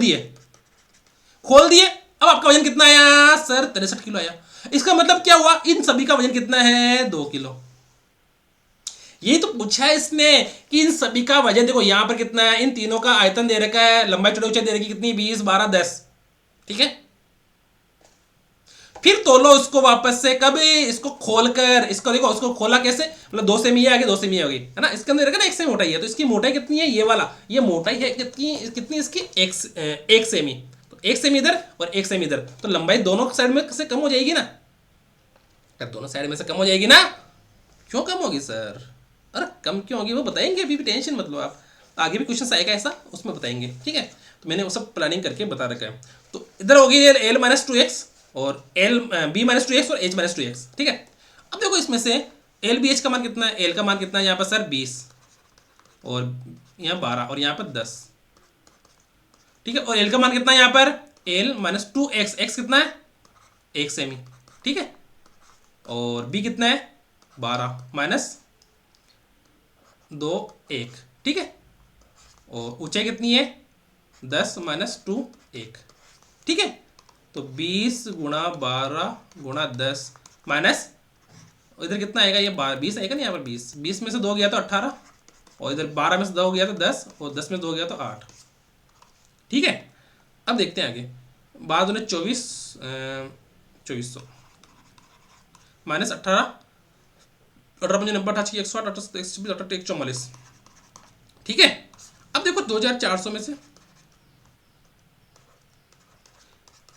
दिए। अब आपका वजन कितना आया सर, 63 किलो आया। इसका मतलब क्या हुआ, इन सभी का वजन कितना है, 2 किलो। यही तो पूछा है इसने कि इन सभी का वजन, देखो यहां पर कितना है, इन तीनों का आयतन दे रखा है, लंबाई चौड़ाई ऊंचाई दे रखी कितनी, 20 12 10, ठीक है। फिर तोलो इसको वापस से, कभी इसको खोलकर, इसको देखो, इसको खोला कैसे, मतलब 2 सेमी आगे 2 सेमी होगी, है ना, इसके अंदर ना 1 सेमी मोटाई है, तो इसकी मोटाई कितनी है, ये वाला, ये मोटाई है कितनी इसकी, 1 सेमी, तो 1 सेमी इधर और 1 सेमी इधर, तो लंबाई दोनों साइड में से कम हो जाएगी ना, दोनों साइड में से कम हो जाएगी ना। क्यों कम होगी सर, अरे कम क्यों होगी वो बताएंगे, अभी भी टेंशन मत लो आप, आगे भी क्वेश्चन आएगा ऐसा, उसमें बताएंगे, ठीक है। तो मैंने वो सब प्लानिंग करके बता रखा है। तो इधर होगी L - 2x और B - 2x और H - 2x, ठीक है। अब देखो इसमें से LBH का मान कितना है, L का मान कितना है यहाँ पर सर, 20 और यहाँ 12 और यहाँ पर 10, ठीक है। और L का मान कितना है यहाँ पर, L - 2x, x कितना है, 1 सेमी, ठीक है। और B कितना है, 12 माइनस 2 1, ठीक है। और ऊंचाई कितनी है, 10 - 2 1, ठीक है। तो 20 गुणा 12 गुणा 10 माइनस, इधर कितना आएगा, ये 20 आएगा ना यहाँ पर, 20 में से 2 गया तो 18, और इधर 12 में से 2 गया तो 10, और 10 में 2 गया तो 8, ठीक है। अब देखते हैं आगे, 12 दूनी 24, 2400 माइनस 18, 18 90 88 108 88 120 144, ठीक है। अब देखो 2400 में से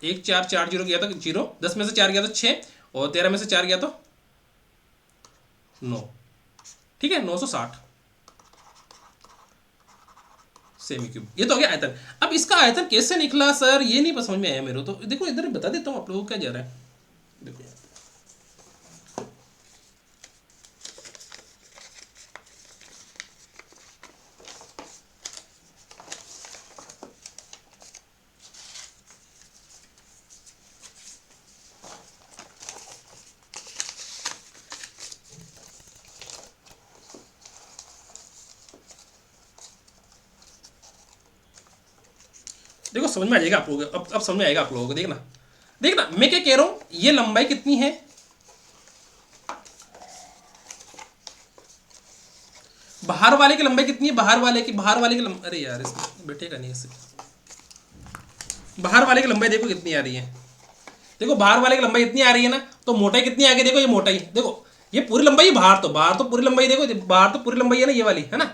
1 4 4 0 गया तो 0, 10 में से 4 गया तो 6, और 13 में से 4 गया तो 9, ठीक है, 960 सेमी क्यूब। ये तो हो गया आयतन। अब इसका आयतन कैसे निकला सर, ये नहीं समझ में आया मेरे को, तो देखो इधर बता देता हूँ आप लोगों को क्या जा रहा है, देखो देखो समझ में आ जाएगा आप लोगों को, अब समझ में आएगा आप लोगों को, देखना देखना मैं क्या कह रहा हूं, ये लंबाई कितनी है, बाहर वाले की लंबाई कितनी है, बाहर वाले की लंबाई, अरे यार इसमें बैठेगा नहीं इससे, बाहर वाले की लंबाई देखो कितनी आ रही है, देखो बाहर वाले की लंबाई इतनी आ रही है ना, तो मोटाई कितनी आ गई, देखो ये मोटाई, देखो ये पूरी लंबाई, बाहर तो पूरी लंबाई, देखो बाहर तो पूरी लंबाई है ना, ये वाली है ना,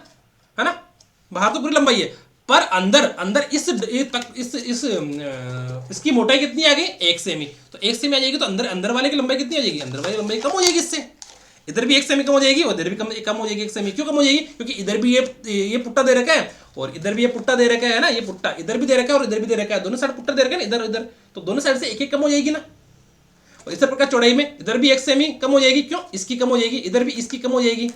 है ना, बाहर तो पूरी लंबाई है, पर अंदर अंदर इसकी मोटाई कितनी आ गई, 1 सेमी, तो 1 सेमी आ जाएगी, तो अंदर अंदर वाले की लंबाई कितनी आ जाएगी, अंदर वाले की लंबाई कम हो जाएगी इससे, इधर भी 1 सेमी कम हो जाएगी, उधर भी कम हो जाएगी 1 सेमी, क्यों कम हो जाएगी, क्योंकि इधर भी ये पुट्टा दे रखा है, और इधर भी ये पुट्टा दे रखा है ना, ये पुट्टा इधर भी दे रखा है और इधर भी दे रखा है, दोनों साइड पुट्टा दे रखा है ना, इधर इधर, तो दोनों साइड से एक एक कम हो जाएगी ना, और इस प्रकार चौड़ाई में इधर भी 1 सेमी कम हो जाएगी, क्यों, इसकी कम हो जाएगी, इधर भी इसकी कम हो जाएगी,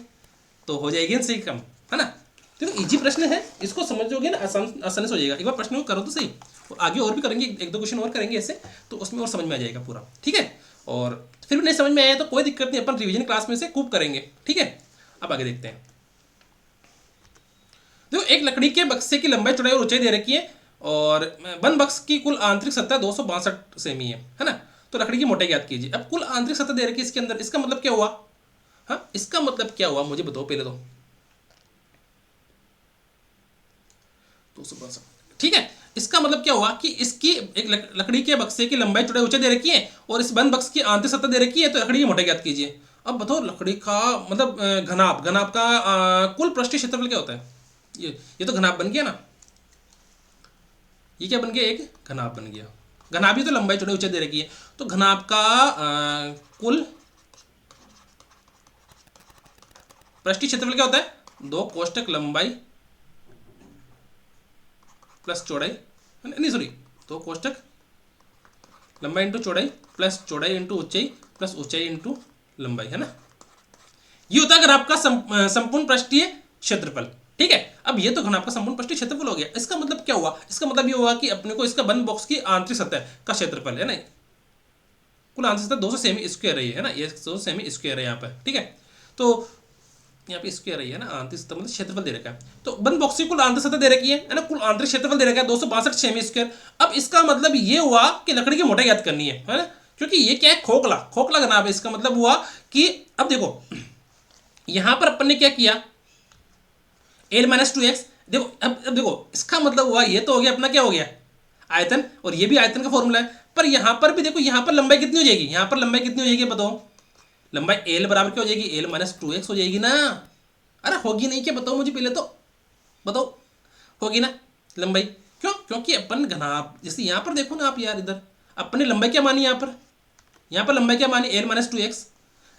तो हो जाएगी इनसे कम, है ना। तो इजी प्रश्न है, इसको समझोगे ना आसानी से हो जाएगा, एक बार प्रश्न को करो तो सही, और आगे और भी करेंगे, 1-2 क्वेश्चन और करेंगे ऐसे, तो उसमें और समझ में आ जाएगा पूरा, ठीक है। और फिर भी नहीं समझ में आया तो कोई दिक्कत नहीं, अपन रिवीजन क्लास में से खूब करेंगे, ठीक है। अब आगे देखते हैं, देखो एक लकड़ी के बक्से की लंबाई चौड़ाई और ऊंचाई दे रखी है, और बंद बक्स की कुल आंतरिक सतह 262 सेमी है ना, तो लकड़ी की मोटाई ज्ञात कीजिए। अब कुल आंतरिक सतह दे रखी है इसके अंदर, इसका मतलब क्या हुआ, हाँ इसका मतलब क्या हुआ मुझे बताओ पहले तो, 262, ठीक है। इसका मतलब क्या हुआ कि इसकी एक लकड़ी के बक्से की लंबाई चौड़ाई ऊंचाई दे रखी है, और इस बंद बक्स की आंतरिक सतह दे रखी है, तो लकड़ी की मोटाई ज्ञात कीजिए। अब बताओ लकड़ी का मतलब घनाभ का कुल पृष्ठीय क्षेत्रफल क्या होता है, ये तो घनाभ बन गया ना, ये क्या बन गया, एक घनाभ बन गया, घनाभ ही तो लंबाई चौड़ाई ऊंचाई दे रखी है, तो घनाभ का कुल पृष्ठीय क्षेत्रफल क्या होता है, 2 कोष्टक लंबाई प्लस चौड़ाई, नहीं सॉरी 2 कोष्टक लंबाई इंटू चौड़ाई प्लस चौड़ाई इंटू ऊंचाई प्लस ऊंचाई इंटू लंबाई, है ना। ये होता है घनाभ का संपूर्ण पृष्ठीय क्षेत्रफल, ठीक है। अब ये तो घनाभ का संपूर्ण पृष्ठीय क्षेत्रफल हो गया, इसका मतलब क्या हुआ, इसका मतलब ये हुआ कि अपने को इसका बंद बॉक्स की आंतरिक सतह का क्षेत्रफल है ना, कुल आंतरिक सतह 200 सेमी स्क्वायर रही है ना, ये 200 सेमी स्क्वायर है यहाँ पर, ठीक है। तो यहाँ पे स्क्वायर रही है ना, आंतरिक सतह मतलब क्षेत्रफल दे रखा है, तो बंद बॉक्स की कुल आंतरिक सतह दे रखी है ना, कुल आंतरिक क्षेत्रफल दे रखा है 262 सेमी स्क्वायर। अब इसका मतलब ये हुआ कि लकड़ी की मोटाई ज्ञात करनी है ना, क्योंकि ये क्या है, खोखला खोखला घनाभ है, इसका मतलब हुआ कि अब देखो यहां पर अपन ने क्या किया, L-2x, देखो अब देखो इसका मतलब हुआ, ये तो हो गया अपना क्या हो गया, आयतन, और ये भी आयतन का फॉर्मूला है, पर यहां पर भी देखो यहां पर लंबाई कितनी हो जाएगी, यहां पर लंबाई कितनी हो जाएगी बताओ, लंबाई L बराबर क्या हो जाएगी, L-2x हो जाएगी ना, अरे होगी नहीं क्या बताओ मुझे पहले तो बताओ, होगी ना लंबाई, क्यों, क्योंकि अपन घनाभ, जैसे यहां पर देखो ना आप यार, इधर अपन ने लंबाई क्या मानी, यहां पर लंबाई क्या मानी, L-2x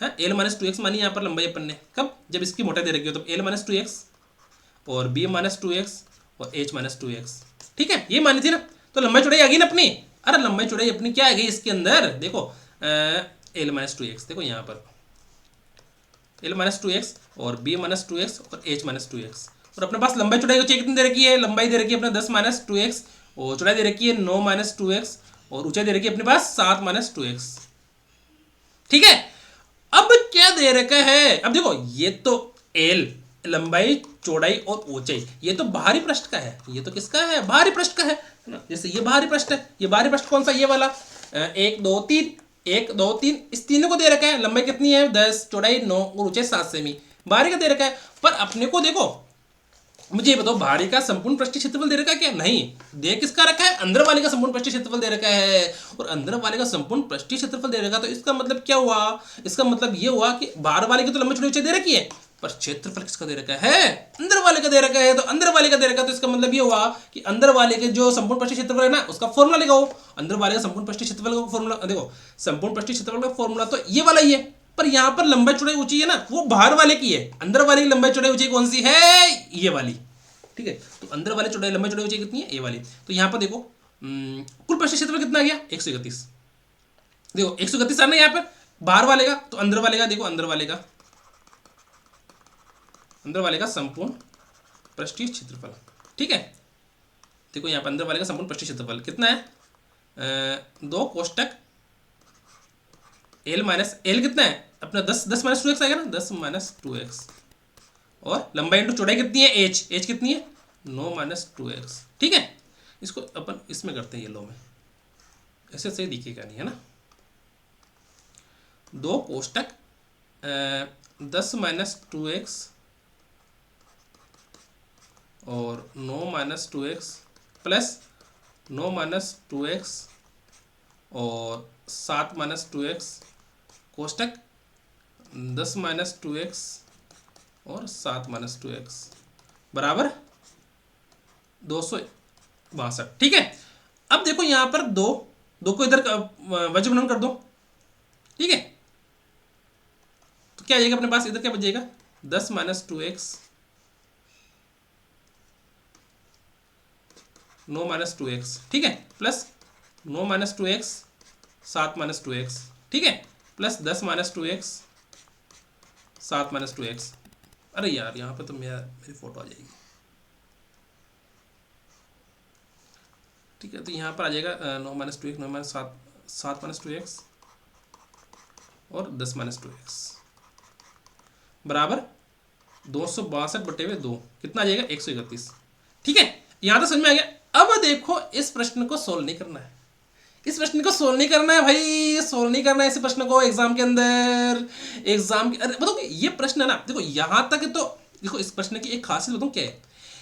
है, L-2x मानी यहाँ पर लंबाई अपन ने, कब, जब इसकी मोटाई दे रखी हो, तो L-2x और B-2x और H-2x, ठीक है, ये मानी थी ना, तो लंबाई चौड़ाई आ गई ना अपनी, अरे लंबाई चौड़ाई अपनी क्या आ गई इसके अंदर, देखो L-2x, देखो यहाँ पर L-2x और B-2x और H-2x, और अपने पास लंबाई चौड़ाई कितनी दे रखी है, लंबाई दे रखी है अपने 10-2x, और चौड़ाई दे रखी है 9-2x, और ऊंचाई दे रखी है अपने पास 7-2x, ठीक है। अब क्या दे रखा है, अब देखो ये तो L लंबाई चौड़ाई और ऊंचाई, ये तो बाहरी पृष्ठ का है, ये तो किसका है, बाहरी पृष्ठ का है ना, जैसे ये बाहरी पृष्ठ है, ये बाहरी पृष्ठ कौन सा, ये वाला 1 2 3 1 2 3, इस तीनों को दे रखा है, लंबाई कितनी है 10, चौड़ाई 9 और ऊंचाई 7 सेमी, बाहरी का दे रखा है। पर अपने को देखो मुझे ये बताओ, बाहरी का संपूर्ण पृष्ठीय क्षेत्रफल दे रखा है क्या, नहीं, दे किसका रखा है, अंदर वाले का संपूर्ण पृष्ठीय क्षेत्रफल दे रखा है, और अंदर वाले का संपूर्ण पृष्ठीय क्षेत्रफल दे रखा, तो इसका मतलब क्या हुआ, इसका मतलब ये हुआ कि बाहर वाले की तो लंबाई चौड़ाई ऊंचाई दे रखी है, पर क्षेत्रफल किसका दे रखा है, अंदर वाले का दे रखा है, तो अंदर वाले का दे रखा है, तो इसका मतलब ये हुआ कि अंदर वाले के जो संपूर्ण पृष्ठीय क्षेत्रफल है ना, उसका फॉर्मूला लगाओ, अंदर वाले का संपूर्ण पृष्ठीय क्षेत्रफल का फॉर्मूला देखो, संपूर्ण पृष्ठीय क्षेत्रफल का फॉर्मूला तो ये वाला ही है, पर यहां पर लंबाई चौड़ाई ऊंची है ना, वो बाहर वाले की है, अंदर वाले की लंबाई चौड़ाई ऊंचाई कौन सी है, ये वाली, ठीक है। तो अंदर वाले चौड़ाई लंबाई चौड़ाई ऊंचाई कितनी है, ये वाली, तो यहां पर देखो कुल पृष्ठीय क्षेत्रफल कितना आ गया 131, देखो 131 आना यहाँ पर बाहर वाले का, तो अंदर वाले का देखो, अंदर वाले का संपूर्ण पृष्ठीय क्षेत्रफल, ठीक है। देखो यहाँ पर अंदर वाले का संपूर्ण पृष्ठीय क्षेत्रफल कितना है, 2 कोष्टक L कितना है अपना 10-2x आएगा ना, 10-2x, और लंबाई इंटू चौड़ाई कितनी है, h कितनी है 9-2x, ठीक है। इसको अपन इसमें करते हैं येलो में, ऐसे सही दिखेगा नहीं, है ना। दो कोष्टक 10 माइनस 2x और 9 minus 2x plus 9 minus 2x और 7 माइनस 2x कोष्टक 10 माइनस 2x और 7 माइनस 2x बराबर 262। ठीक है। अब देखो यहां पर दो दो को इधर वज्र गुणन कर दो। ठीक है, तो क्या आ जाएगा अपने पास, इधर क्या बचेगा 10 माइनस 2x 9 माइनस 2x, ठीक है, plus 9 minus 2x 7 minus 2x, ठीक है, plus 10 minus 2x 7 minus 2x। अरे यार यहाँ पे तो मेरी फोटो आ जाएगी। ठीक है, तो यहाँ पर आ जाएगा 9 minus 2x 9 minus 7 minus 2x और 10 माइनस 2x बराबर 262/2 कितना आ जाएगा 131। ठीक है, यहाँ तो समझ में आ गया। अब देखो इस प्रश्न को सोल्व नहीं करना है, इस प्रश्न को सोल्व नहीं करना है भाई, सोल्व नहीं करना है इस प्रश्न को एग्जाम के अंदर। एग्जाम के अरे बताओ ये प्रश्न है ना, देखो यहां तक तो देखो इस प्रश्न की एक खासियत बताऊं क्या है।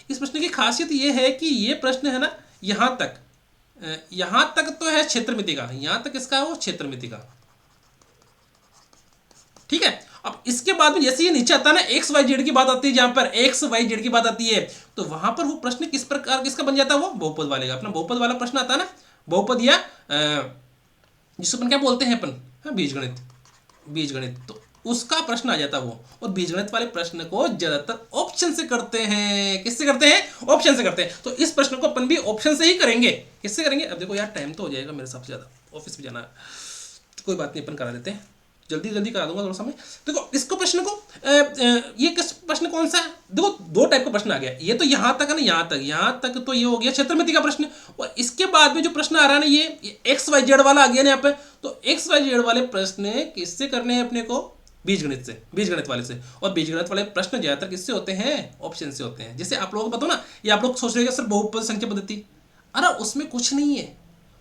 इस प्रश्न की खासियत ये है कि ये प्रश्न है ना यहां तक तो है क्षेत्रमिति का, यहां तक इसका है वो क्षेत्रमिति का। ठीक है, अब इसके बाद में जैसे ये नीचे आता है ना एक्स वाई जेड की बात आती है, जहां पर एक्स वाई जेड की बात आती है, तो वहां पर वो प्रश्न किस प्रकार किसका बन जाता है, वो बहुपद वाले का। अपना बहुपद वाला प्रश्न आता है ना, बहुपद या जिसको अपन क्या बोलते हैं अपन, हाँ बीजगणित, बीजगणित, तो उसका प्रश्न आ जाता है वो। और बीजगणित वाले प्रश्न को ज्यादातर ऑप्शन से करते हैं। किससे करते हैं, ऑप्शन से करते हैं। तो इस प्रश्न को अपन भी ऑप्शन से ही करेंगे। किससे करेंगे, अब देखो यार टाइम तो हो जाएगा मेरे सबसे ज्यादा, ऑफिस में जाना है, तो कोई बात नहीं अपन करा देते हैं, जल्दी जल्दी करा दूंगा थोड़ा समय। देखो इसको प्रश्न को ये किस प्रश्न कौन सा है, देखो दो टाइप का प्रश्न आ गया। ये तो यहां तक है ना, यहां तक तो ये हो गया क्षेत्रमिति का प्रश्न। और इसके बाद में जो प्रश्न आ रहा है ना ये एक्स वाई जेड वाला आ गया ना यहाँ पे। तो एक्स वाई जेड वाले प्रश्न किससे करने हैं अपने को, बीजगणित से, बीजगणित वाले से। और बीजगणित वाले प्रश्न ज्यादातर किससे होते हैं, ऑप्शन से होते हैं। जैसे आप लोगों को पता हो ना, ये आप लोग सोच रहे हैं सर बहुपद संख्या पद्धति, अरे उसमें कुछ नहीं है,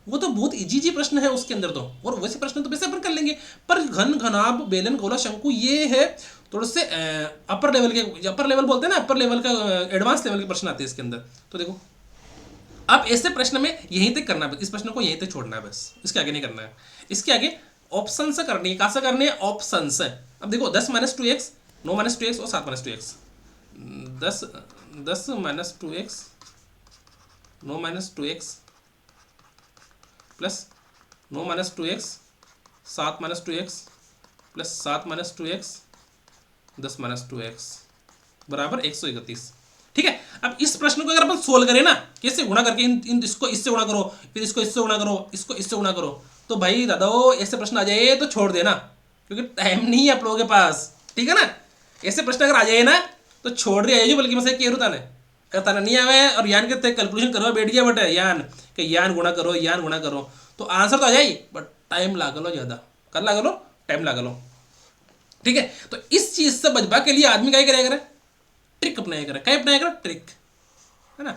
वो तो बहुत इजी प्रश्न है उसके अंदर तो। और वैसे प्रश्न तो वैसे अपन कर लेंगे, पर घन घनाभ बेलन गोला शंकु ये है थोड़े से अपर लेवल के, अपर लेवल बोलते हैं ना, अपर लेवल का एडवांस लेवल के प्रश्न आते हैं इसके अंदर। तो देखो अब ऐसे प्रश्न में यहीं तक करना है, इस प्रश्न को यहीं तक छोड़ना है बस, इसके आगे नहीं करना है। इसके आगे ऑप्शन से करनी है, कहाँ से करनी है, ऑप्शन से। अब देखो 10 माइनस 2x 9 माइनस 2x और 7 minus 2x, 10 minus 2x 9 minus 2x plus 9 minus 2x 7 minus 2x plus 7 minus 2x 10 minus 2x बराबर 131। ठीक है, अब इस प्रश्न को अगर अपन सोल्व करें ना, कैसे गुणा करके इसको इससे गुणा करो, फिर इसको इससे गुणा करो, इसको इससे गुणा करो, तो भाई दादा ऐसे प्रश्न आ जाए तो छोड़ देना, क्योंकि टाइम नहीं है आप लोगों के पास। ठीक है ना, ऐसे प्रश्न अगर आ जाए ना तो छोड़ दिया जो, बल्कि मैं सही कह रहा हूँ करता नहीं आवे और यान के कैलकुलेशन करवा बैठ गया बटे यान कि यान गुणा करो, यान गुणा करो, तो आंसर तो आ जाए बट टाइम लाग लो, ज्यादा कर लाग लो, टाइम लाग लो। ठीक है, तो इस चीज से बचवा के लिए आदमी क्या करेगा, ट्रिक अपनाया करे, क्या अपनाया करे, ट्रिक, है ना।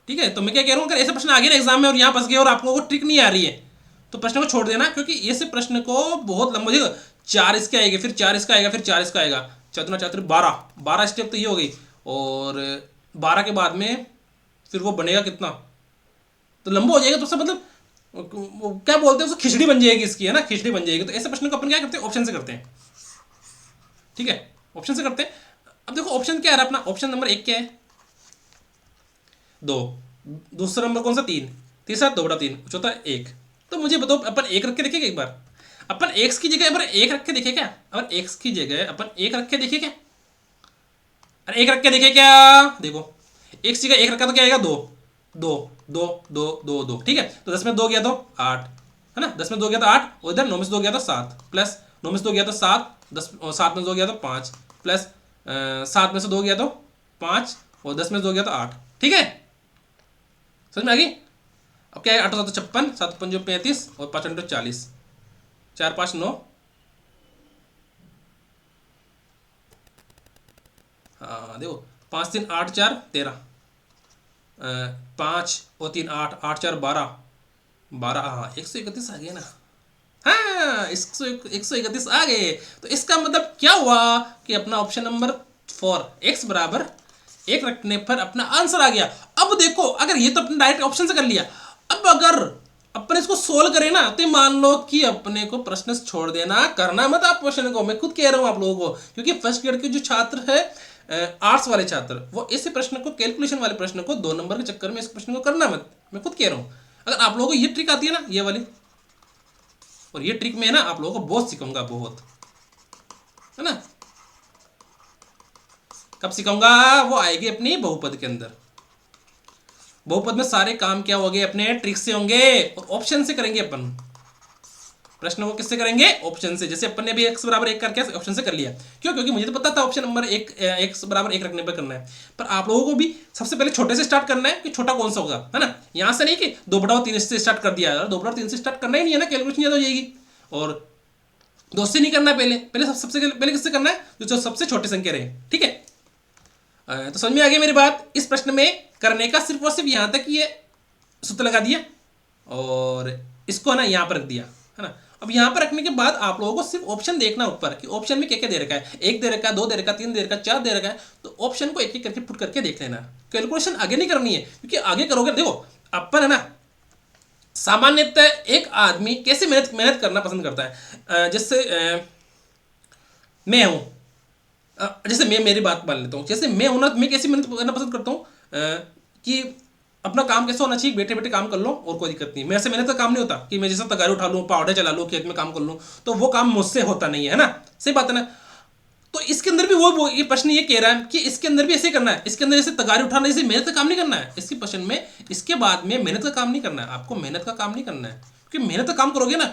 ठीक है, तो मैं क्या कह रहा हूँ, अगर ऐसे प्रश्न आ गए ना एग्जाम में और यहाँ फंस गए और आपको वो ट्रिक नहीं आ रही है, तो प्रश्न को छोड़ देना, क्योंकि ऐसे प्रश्न को बहुत लंबा देखो, 4 इसके आएगा, फिर 4 इसका आएगा, फिर 4 इसका आएगा, चौदह चार 12 स्टेप तो ये हो गई। और 12 के बाद में फिर वो बनेगा कितना, तो लंबा हो जाएगा, तो सब मतलब क्या बोलते हैं उसको, खिचड़ी बन जाएगी इसकी, है ना, खिचड़ी बन जाएगी। तो ऐसे प्रश्न को अपन क्या करते हैं, ऑप्शन से करते हैं। ठीक है, ऑप्शन से करते हैं। अब देखो ऑप्शन क्या है अपना, ऑप्शन नंबर 1 क्या है, 2, दूसरा नंबर कौन सा 3, तीसरा 2 बटा 3, चौथा 1। तो मुझे बताओ अपन 1 रख के देखेगा एक बार, अपन एक्स की जगह अपन 1 रख के देखे क्या, अपन एक्स की जगह अपन 1 रख के देखे क्या, अरे 1 रख के देखे क्या, देखो एक्स की जगह 1 रखा तो क्या आएगा, 2 2 2 2 2 2। ठीक है, तो 10 में 2 गया तो 8, है ना, 10 में 2 गया तो 8, और इधर 9 में से 2 गया तो 7, प्लस 9 में से 2 गया तो 7, 10 और 7 में से 2 गया तो 5, प्लस 7 में से 2 गया तो 5, और 10 में से 2 गया तो 8। ठीक है, समझ में आ गई। अब क्या है, 8 तो 56, 7 5 35 और 5 40, 4 5 9, हाँ देखो 5 3 8 4 13, 5 और 3 8, 8 4 12, 12, हाँ 131 आ गए ना। हाँ 131 आ गए। तो इसका मतलब क्या हुआ कि अपना ऑप्शन नंबर 4 x बराबर 1 रखने पर अपना आंसर आ गया। अब देखो अगर ये तो अपने डायरेक्ट ऑप्शन से कर लिया, अब अगर अपन इसको सोल्व करें ना तो मान लो कि अपने को प्रश्न छोड़ देना, करना मत आप क्वेश्चन को, मैं खुद कह रहा हूं आप लोगों को, क्योंकि फर्स्ट ग्रेड के जो छात्र है आर्ट्स वाले छात्र, वो इसी प्रश्न को, कैलकुलेशन वाले प्रश्न को 2 नंबर के चक्कर में इस प्रश्न को करना मत, मैं खुद कह रहा हूं। अगर आप लोगों को ये ट्रिक आती है ना, ये वाली, और ये ट्रिक में ना आप लोगों को बहुत सिखाऊंगा, बहुत, है ना। कब सिखाऊंगा? वो आएगी अपनी बहुपद के अंदर। बहुपद में सारे काम क्या होंगे अपने, ट्रिक से होंगे और ऑप्शन से करेंगे अपन प्रश्न को। किससे करेंगे? ऑप्शन से। जैसे अपन ने भी x बराबर 1 करके ऑप्शन से कर लिया, क्यों? क्योंकि मुझे तो पता था ऑप्शन नंबर 1 x बराबर 1 रखने पर करना है, पर आप लोगों को भी सबसे पहले छोटे से स्टार्ट करना है कि छोटा कौन सा होगा, है ना। यहां से नहीं कि 2/3 से स्टार्ट कर दिया, 2/3 से स्टार्ट करना ही नहीं है ना, कैलकुलेशन ज्यादा हो जाएगी। और 2 से नहीं करना है, पहले पहले सबसे पहले किससे करना है? जो सबसे छोटी संख्या रहे, ठीक है। तो समझ में आ गई मेरी बात। इस प्रश्न में करने का सिर्फ और सिर्फ यहां तक ये सूत्र लगा दिया और इसको ना यहां पर रख दिया, है ना। अब यहां पर रखने के बाद आप लोगों को सिर्फ ऑप्शन देखना ऊपर कि ऑप्शन में क्या क्या दे रखा है। 1 दे रखा है, 2 दे रखा है, 3 दे रखा है, 4 दे रखा है, तो ऑप्शन को एक एक करके पुट करके देख लेना। कैलकुलेशन आगे नहीं करनी है, क्योंकि आगे करोगे, देखो अपन है ना, सामान्यतः एक आदमी कैसे मेहनत मेहनत करना पसंद करता है। जैसे मैं हूं, जैसे मैं मेरी बात मान लेता हूँ, जैसे मैं हूं ना, मैं कैसे मेहनत करना पसंद करता हूँ कि अपना काम कैसे होना चाहिए, बैठे बैठे काम कर लो और कोई दिक्कत नहीं। मेरे से मेहनत का काम नहीं होता कि मैं जैसे तगारी उठा लूँ, पावडर चला लूँ, खेत में काम कर लूँ, तो वो काम मुझसे होता नहीं है ना, सही बात है ना। तो इसके अंदर भी वो ये प्रश्न ये कह रहा है कि इसके अंदर भी ऐसे करना है, इसके अंदर जैसे तगारी उठाना, जैसे मेहनत का काम नहीं करना है इसके प्रश्न में। इसके बाद में मेहनत का काम नहीं करना है, आपको मेहनत का काम नहीं करना है, क्योंकि मेहनत का काम करोगे ना,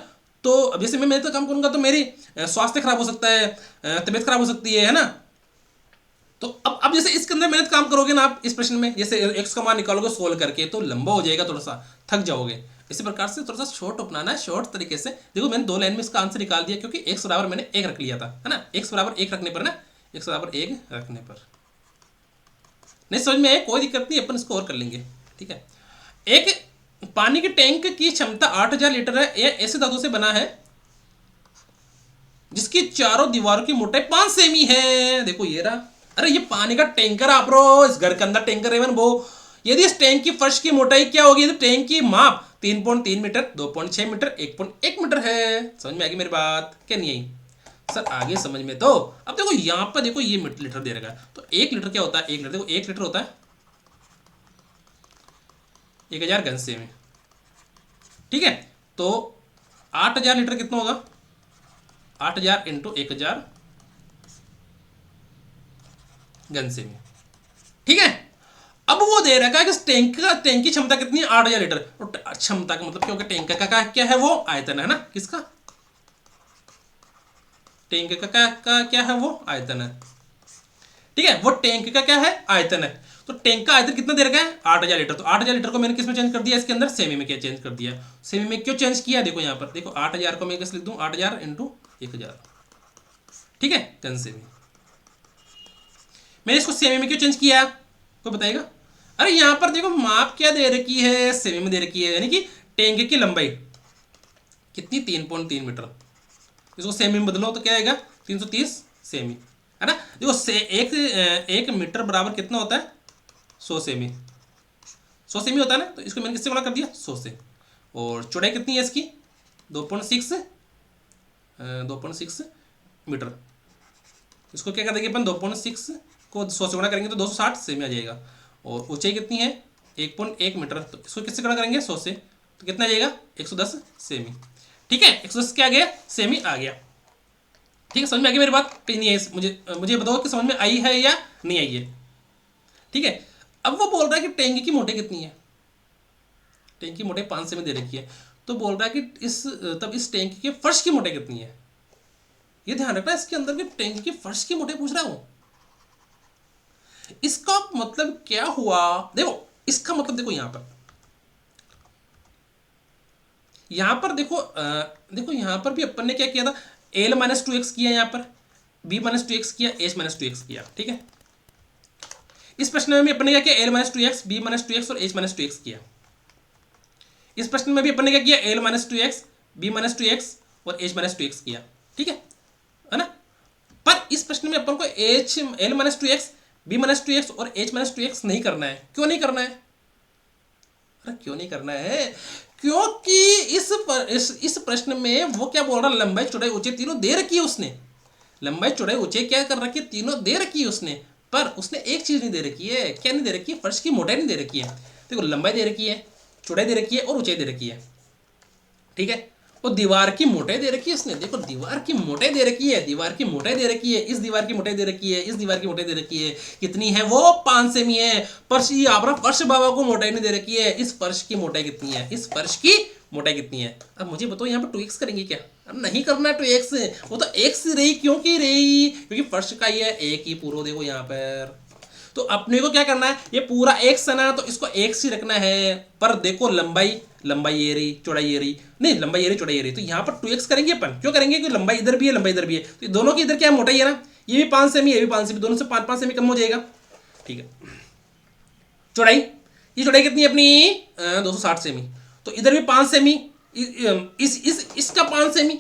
तो अब जैसे मैं मेहनत का काम करूंगा तो मेरी स्वास्थ्य खराब हो सकता है, तबीयत खराब हो सकती है ना। तो अब जैसे इसके अंदर मेहनत काम करोगे ना आप इस प्रश्न में, जैसे एक्स का मान निकालोगे सोल्व करके, तो लंबा हो जाएगा, थोड़ा सा थक जाओगे। इसी प्रकार से थोड़ा सा शॉर्ट अपनाना है, शॉर्ट तरीके से। देखो मैंने 2 लाइन में इसका आंसर निकाल दिया, क्योंकि एक्स बराबर मैंने 1 रख लिया था, है ना। एक्स बराबर 1 रखने पर ना, एक्स बराबर 1 रखने पर नहीं समझ में आए, कोई दिक्कत नहीं, अपन इसको और कर लेंगे, ठीक है। एक पानी के टैंक की क्षमता 8000 लीटर है, यह ऐसे धातु से बना है जिसकी चारों दीवारों की मोटाई 5 सेमी है। देखो ये रहा, अरे ये पानी का टैंकर आप रो, इस घर के अंदर टैंकर है वो। यदि इस टैंक की फर्श की मोटाई क्या होगी, तो टैंक की माप 3.3 मीटर, 2.6 मीटर, 1.1 मीटर है। समझ में आ गई मेरी बात? क्या नहीं आई सर? आगे समझ में। तो अब देखो यहां पर देखो ये लीटर दे रखा है, तो 1 लीटर क्या होता है? 1 लीटर देखो, 1 लीटर होता है 1000 घन सेमी, ठीक है। तो 8000 लीटर कितना होगा? 8000 इंटू 1000 घन सेमी, ठीक है। अब वो दे रखा है कि टैंक की क्षमता कितनी है? 8000 लीटर। क्षमता का मतलब क्योंकि टैंक का क्या है? वो आयतन है ना, किसका? टैंक का क्या है? वो आयतन है, ठीक है। वो टैंक का क्या है? आयतन है। तो टैंक का आयतन कितना दे रखा है? 8000 लीटर। तो 8000 लीटर को मैंने किस में चेंज कर दिया? इसके अंदर सेमी में क्या चेंज कर दिया? सेमी में क्यों चेंज किया? देखो यहाँ पर देखो, 8000 को मैं कैसे लिख दूं? 8000 इंटू 1000, ठीक है, घन सेमी। मैंने इसको सेमी में क्यों चेंज किया? कोई बताएगा? अरे यहां पर देखो माप क्या दे रखी है? सेमी में दे रखी है, यानी कि टैंक की लंबाई कितनी? 3.3 मीटर। इसको सेमी में बदलो तो क्या आएगा? 330 सेमी, है ना। देखो एक मीटर बराबर कितना होता है? 100 सेमी। 100 सेमी होता है ना, तो इसको मैंने किससे गुणा कर दिया? 100 से। और चौड़ाई कितनी है इसकी? 2.6 मीटर। इसको क्या कर देंगे अपन? 2.6 को 100 से गुणा करेंगे तो 260 सेमी आ जाएगा। और ऊंचाई कितनी है? 1.1 मीटर। तो इसको किससे गुणा करेंगे? 100 से, तो कितना आ जाएगा? 110 सेमी, ठीक है। 110 क्या आ गया? सेमी आ गया, ठीक है। समझ में आ गई मेरी बात? कहीं नहीं है? मुझे बताओ कि समझ में आई है या नहीं आई है, ठीक है। अब वो बोल रहा है कि टैंक की मोटाई कितनी है? टैंक की मोटाई 5 सेमी दे रखी है, तो बोल रहा है कि इस टैंक के फर्श की मोटाई कितनी है? ये ध्यान रखना, इसके अंदर के टैंक की फर्श की मोटाई पूछ रहा हूं। इसका मतलब क्या हुआ? देखो इसका मतलब देखो, यहां पर देखो, देखो यहां पर भी अपन ने क्या किया था? l-2x किया, यहां पर b-2x किया, h-2x किया, ठीक है। इस प्रश्न में भी अपन ने क्या किया? l-2x, b-2x और h-2x किया। इस प्रश्न में भी अपन ने क्या किया, l minus two x, B minus two x और h माइनस टू एक्स किया, ठीक है ना। पर इस प्रश्न में अपन को l minus two x, B minus two x और h माइनस टू एक्स नहीं करना है। क्यों नहीं करना है? अरे क्यों नहीं करना है? क्योंकि इस प्रश्न में वो क्या बोल रहा है, लंबाई चौड़ाई ऊंचाई तीनों दे रखी है उसने। लंबाई चौड़ाई ऊंचाई क्या कर रखी है, तीनों दे रखी है उसने। पर उसने एक चीज नहीं दे रखी है। क्या नहीं दे रखी है? फर्श की मोटाई नहीं दे रखी है। देखो लंबाई दे रखी है, चौड़ाई दे रखी है और ऊंचाई दे रखी है, ठीक है। और दीवार की मोटाई दे रखी है उसने। देखो दीवार की मोटाई दे रखी है, दीवार की मोटाई दे रखी है, इस दीवार की मोटाई दे रखी है, इस दीवार की मोटाई दे रखी है। कितनी है वो? 5 सेमी है। फर्श, ये आपका फर्श बाबा को मोटाई नहीं दे रखी है। इस फर्श की मोटाई कितनी है? इस फर्श की मोटाई कितनी है? अब मुझे बताओ यहाँ पर 2x करेंगे क्या? अब नहीं करना 2x, वो तो x रही। क्यों की रही? क्योंकि फर्श का ये एक ही पूरा, देखो यहाँ पर। तो अपने को क्या करना है, ये पूरा x है ना, तो इसको x ही रखना है। पर देखो लंबाई, लंबाई ये रही, चौड़ाई ये रही, नहीं लंबाई ये रही, चौड़ाई ये रही, तो यहाँ पर 2x करेंगे अपन। क्यों करेंगे? क्योंकि लंबाई इधर भी है, लंबाई इधर भी है, तो दोनों की इधर क्या है, मोटाई है ना। ये भी 5 सेमी, ये भी 5 सेमी, दोनों से 5-5 सेमी कम हो जाएगा, ठीक है। चौड़ाई, ये चौड़ाई कितनी है अपनी? 260 सेमी। तो इधर भी 5 सेमी, इसका 5 सेमी,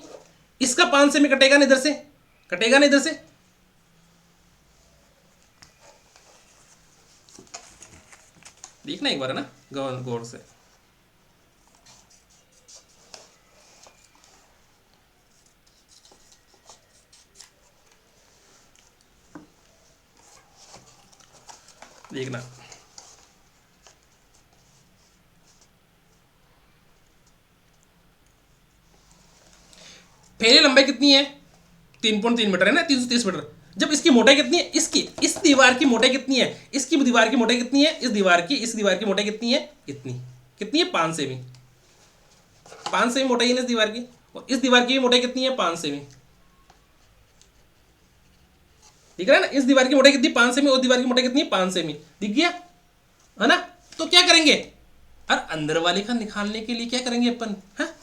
इसका 5 सेमी कटेगा ना इधर से, कटेगा ना इधर से। देखना एक बार है ना गौर से। देखना पहले लंबाई कितनी है? 3.3 मीटर है ना, 330 मीटर। जब इसकी मोटाई कितनी है? इसकी, इस दीवार की मोटाई कितनी है? इसकी दीवार की मोटाई कितनी है? इस दीवार की मोटाई कितनी है? इतनी। कितनी है? 5 सेमी। 5 सेमी मोटाई है ना इस दीवार की। और इस दीवार की मोटाई कितनी है? 5 सेमी। दिख रहा है ना? इस दीवार की मोटाई कितनी? 5 सेमी। और दीवार की मोटाई कितनी? 5 सेमी। दिख गया है ना? तो क्या करेंगे? और अंदर वाले का निकालने के लिए क्या करेंगे अपन? हाँ,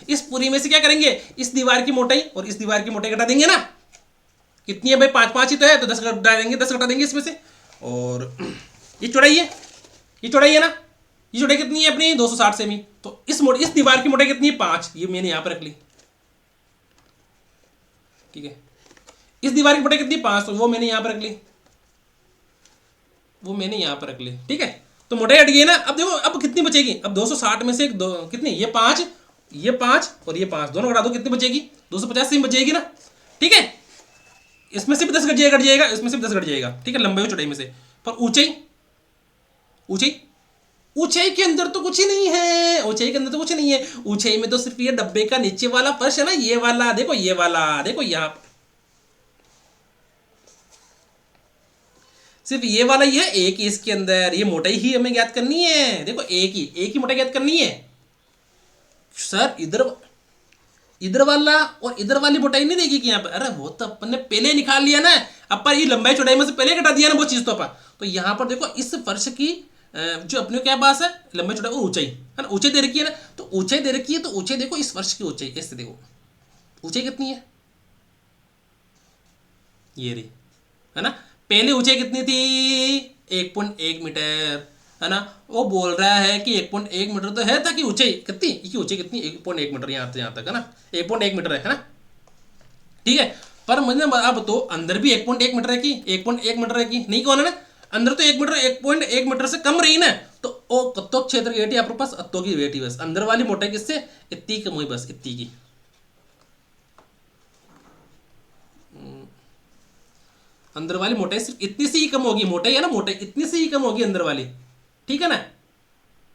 इस पूरी में से क्या करेंगे? इस दीवार की मोटाई और इस दीवार की मोटाई घटा देंगे ना। कितनी है भाई? 5-5 ही तो है, तो 10 घटा देंगे, 10 घटा देंगे इसमें से। और ये चौड़ाई है, ये चौड़ाई है ना, ये चौड़ाई कितनी है अपनी? 260 सेमी। तो इस दीवार की मोटाई कितनी है? 5। ये मैंने यहां पर रख ली, ठीक है। इस दीवार की मोटाई कितनी? 5, तो वो मैंने यहां पर रख ली, वो मैंने यहां पर रख ली, ठीक है। तो मोटाई हट गई ना। अब देखो अब कितनी बचेगी? अब 260 में से कितनी? ये 5, ये 5 और ये 5 दोनों घटा दो, कितनी बचेगी? 250 सेमी बचेगी ना, ठीक है। इसमें से भी 10 घट जाएगा, इसमें से भी 10 घट जाएगा, ठीक है, लंबाई और चौड़ाई में से। पर ऊंचाई, ऊंचाई, ऊंचाई के अंदर तो कुछ ही नहीं है। ऊंचाई के अंदर तो कुछ नहीं है। ऊंचाई में तो सिर्फ ये डब्बे का नीचे वाला फर्श है ना, ये वाला, देखो ये वाला, देखो यहाँ सिर्फ ये वाला ही है, एक ही इसके अंदर। ये मोटाई ही हमें ज्ञात करनी है। देखो एक ही मोटाई ज्ञात करनी है सर। इधर वाला और इधर वाली मोटाई नहीं देगी कि यहाँ पर? अरे वो तो अपन ने पहले निकाल लिया ना। अपन ये लंबाई चौड़ाई में से पहले घटा दिया ना वो चीज तो अपन। तो यहाँ पर देखो इस फर्श की जो अपने क्या पास है, लंबाई चौड़ाई और ऊंचाई है ना। ऊंचाई दे रखी है ना, तो ऊंचाई दे रखी है, तो ऊंचाई देखो इस फर्श की ऊंचाई, ऐसे देखो ऊंचाई कितनी है, ये रही है ना। पहले ऊंचाई कितनी थी? 1.1 मीटर है ना। वो बोल रहा है कि 1.1 मीटर तो है था कि ऊंचाई कितनी, की ऊंचाई कितनी? 1.1 मीटर, यहाँ से यहाँ तक है ना, 1.1 मीटर है ना, ठीक है। पर मुझे अब तो अंदर भी 1.1 मीटर है कि 1.1 मीटर है कि नहीं, कौन है ना अंदर तो 1 मीटर, 1.1 मीटर से कम रही ना। तो ओ कत्तो क्षेत्र की वेटी आपके पास, अत्तो की वेटी बस अंदर वाली मोटाई किससे? इतनी कम हुई, बस इतनी की। अंदर वाली मोटाई सिर्फ इतनी सी ही कम होगी। मोटाई है ना, मोटाई इतनी सी ही कम होगी अंदर वाली, ठीक है ना।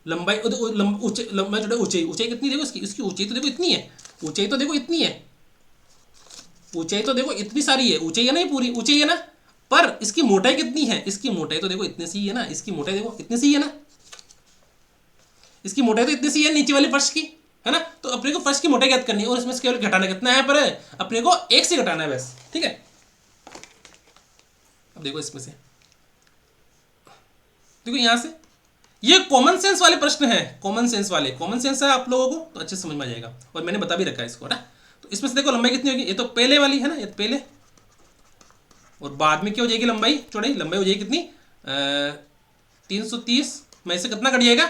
लंबाई लंबाई जो ऊंचाई, ऊंचाई कितनी देखो इसकी, इसकी ऊंचाई तो देखो इतनी है, ऊंचाई तो देखो इतनी है, ऊंचाई तो देखो इतनी सारी है, ऊंचाई है ना, ये पूरी ऊंचाई है ना। पर इसकी मोटाई कितनी है? इसकी मोटाई तो देखो इतनी सी है ना, इसकी मोटाई देखो इतनी सी है ना, इसकी मोटाई तो इतनी सी है नीचे वाले फर्श की, है ना। तो अपने को फर्श की मोटाई ज्ञात करनी है और इसमें से केवल घटाना कितना है? पर अपने को 1 से घटाना है बस, ठीक है। अब देखो इसमें से, देखो यहां से, ये कॉमन सेंस वाले प्रश्न है, कॉमन सेंस वाले, कॉमन सेंस है आप लोगों को तो अच्छे समझ में आ जाएगा। और मैंने बता भी रखा है इसको ना। तो इसमें से देखो लंबाई कितनी होगी? ये तो पहले वाली है ना, ये तो पहले, और बाद में क्या हो जाएगी लंबाई चौड़ाई? लंबाई हो जाएगी कितनी? 330 में से कितना कट जाएगा?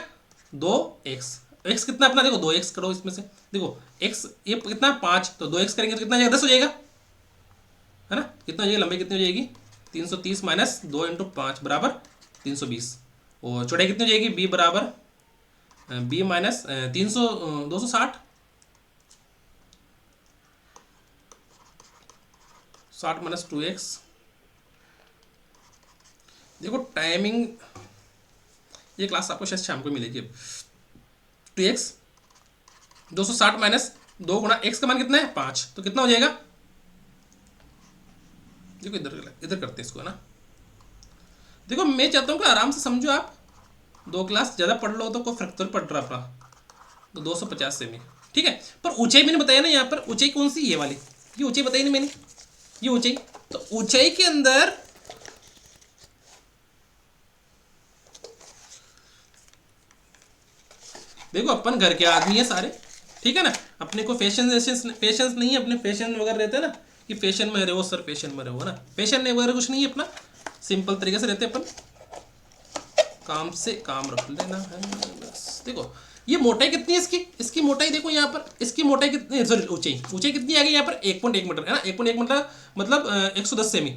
2x, एक्स कितना अपना, देखो 2x करो इसमें से, देखो x ये कितना 5, तो 2x करेंगे तो कितना हो जाएगा, 10 हो जाएगा, है ना। कितना हो जाएगा, लंबाई कितनी हो जाएगी, 330 माइनस 2 इंटू 5 बराबर 320। और चौड़ाई कितनी हो जाएगी, b बराबर b माइनस 260 60 माइनस 2x। देखो टाइमिंग, ये क्लास आपको शायद शाम को मिलेगी। अब 2x 260 माइनस 2 गुणा x का मान कितना है 5, तो कितना हो जाएगा, देखो इधर इधर करते हैं इसको, है ना। देखो मैं चाहता हूँ कि आराम से समझो आप, 2 क्लास ज़्यादा पढ़ लो तो कोई फर्क तो पड़ रहा अपना, तो 250 सेमी, ठीक है। पर ऊंचाई मैंने बताया ना, यहाँ पर ऊंचाई कौन सी, ये वाली, ये ऊंचाई बताई नहीं मैंने, ये ऊंचाई। तो ऊंचाई के अंदर देखो अपन घर के आदमी है सारे, ठीक है ना, अपने को फैशन नहीं है, अपने फैशन वगैरह रहते हैं ना, कि फैशन में रहो सर, फैशन में रहो, है ना। फैशन वगैरह कुछ नहीं है, अपना सिंपल तरीके से रहते अपन, काम से काम रख लेना है बस। देखो ये मोटाई कितनी है इसकी, इसकी मोटाई देखो यहाँ पर, इसकी मोटाई कितनी, सॉरी ऊंचाई कितनी आ गई यहाँ पर 1.1 मीटर, है ना। 1.1 मीटर मतलब 110 सेमी।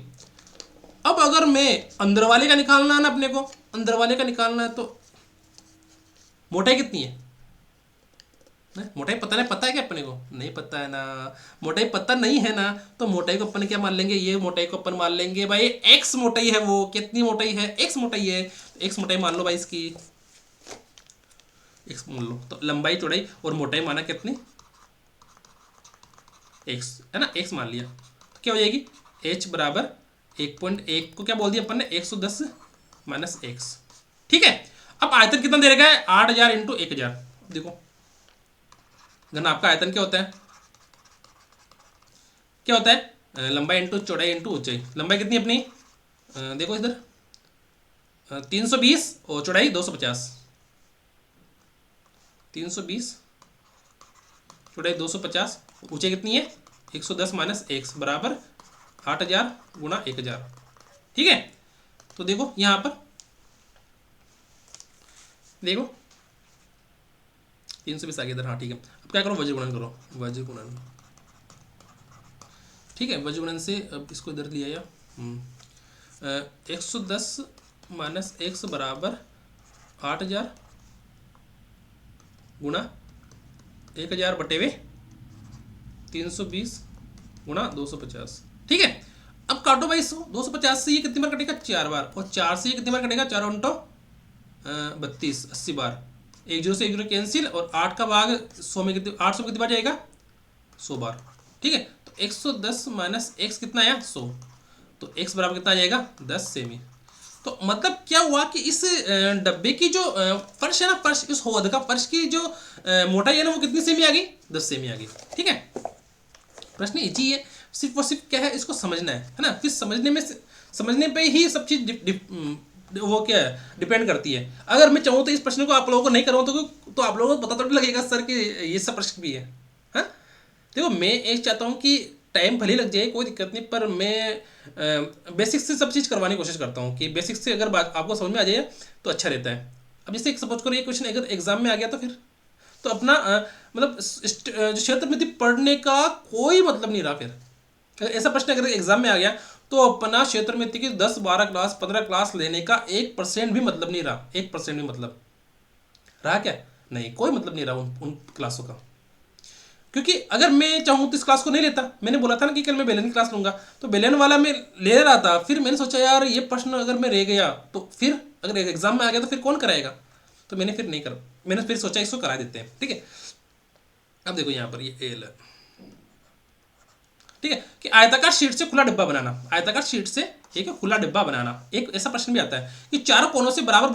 अब अगर मैं अंदर वाले का निकालना है ना, अपने को अंदर वाले का निकालना है, तो मोटाई कितनी है, मोटाई पता है क्या अपने को, नहीं पता है ना। मोटाई पता नहीं है ना, तो मोटाई को अपन क्या मान लेंगे, ये मोटाई को अपन मान लेंगे भाई x मोटाई है, वो कितनी मोटाई है, x मोटाई है, तो x मोटाई मान लो भाई इसकी, x मान लो। तो लंबाई चौड़ाई और मोटाई माना कितनी, x, है ना, x मान लिया, तो क्या हो जाएगी h बराबर 1.1 को क्या बोल दिया अपन ने, 110 माइनस x, ठीक है। अब आयतन कितना दे रखा है, 8000 इंटू 1000। देखो घनाभ का आयतन क्या होता है, क्या होता है, लंबाई इंटू चौड़ाई इंटू ऊंचाई। लंबाई कितनी अपनी, देखो इधर 320 और चौड़ाई 250, 320 चौड़ाई 250, ऊंचाई कितनी है 110 माइनस x बराबर 8000 गुणा 1000, ठीक है। तो देखो यहाँ पर देखो 320 आ गया इधर, हाँ ठीक है। अब क्या करो, वज्र गुणन करो, वज्र गुणन, ठीक है। वज्र गुणन से अब इसको इधर लिया या 110 माइनस x बराबर 8000 गुणा 1000 बटे हुए 320 गुणा 250, ठीक है। अब काटो भाई इसको, 250 से ये कितनी बार कटेगा, 4 बार, और 4 से ये कितनी बार कटेगा, 4 इंटू 32 80 बार, 1 0 से 1 0 कैंसिल, और 8 का भाग 100 में कितनी, 800 में कितनी बार जाएगा 100 बार, ठीक है। तो 110 माइनस x कितना आया 100, तो x बराबर कितना आ जाएगा 10 सेमी। तो मतलब क्या हुआ कि इस डब्बे की जो फर्श है ना, फर्श, इस हौद का फर्श की जो मोटाई है ना, वो कितनी सेमी आ गई, 10 सेमी आ गई, ठीक है। प्रश्न इजी है, सिर्फ और सिर्फ क्या है, इसको समझना है ना। फिर समझने पे ही सब चीज़ वो क्या है डिपेंड करती है। अगर मैं चाहूँ तो इस प्रश्न को आप लोगों को नहीं करूँ तो आप लोगों को पता तो नहीं लगेगा सर कि ये सब प्रश्न भी है, हाँ। देखो मैं एक चाहता हूँ कि टाइम भले लग जाए कोई दिक्कत नहीं, पर मैं बेसिक्स से सब चीज़ करवाने की कोशिश करता हूँ कि बेसिक्स से अगर बात आपको समझ में आ जाए तो अच्छा रहता है। अब जैसे सपोज करो ये क्वेश्चन अगर एग्जाम में आ गया तो फिर तो अपना मतलब जो क्षेत्र में पढ़ने का कोई मतलब नहीं रहा। फिर ऐसा प्रश्न अगर एग्जाम में आ गया तो अपना क्षेत्र में की 10 12 क्लास 15 क्लास लेने का 1% भी मतलब नहीं रहा, 1% भी मतलब रहा क्या, नहीं कोई मतलब नहीं रहा उन क्लासों का। क्योंकि अगर मैं चाहूँ तो इस क्लास को नहीं लेता, मैंने बोला था ना कि कल मैं बेलन की क्लास लूंगा, तो बेलन वाला मैं ले रहा था, फिर मैंने सोचा यार ये प्रश्न अगर मैं रह गया तो फिर अगर एग्जाम में आ गया तो फिर कौन कराएगा, तो मैंने फिर नहीं कर, मैंने फिर सोचा इसको करा देते हैं, ठीक है। अब देखो यहाँ पर ये एल, ठीक है, कि आयताकार शीट से खुला डिब्बा बनाना, आयताकार शीट से एक खुला डिब्बा बनाना। एक ऐसा प्रश्न भी आता है कि चारों कोनों से बराबर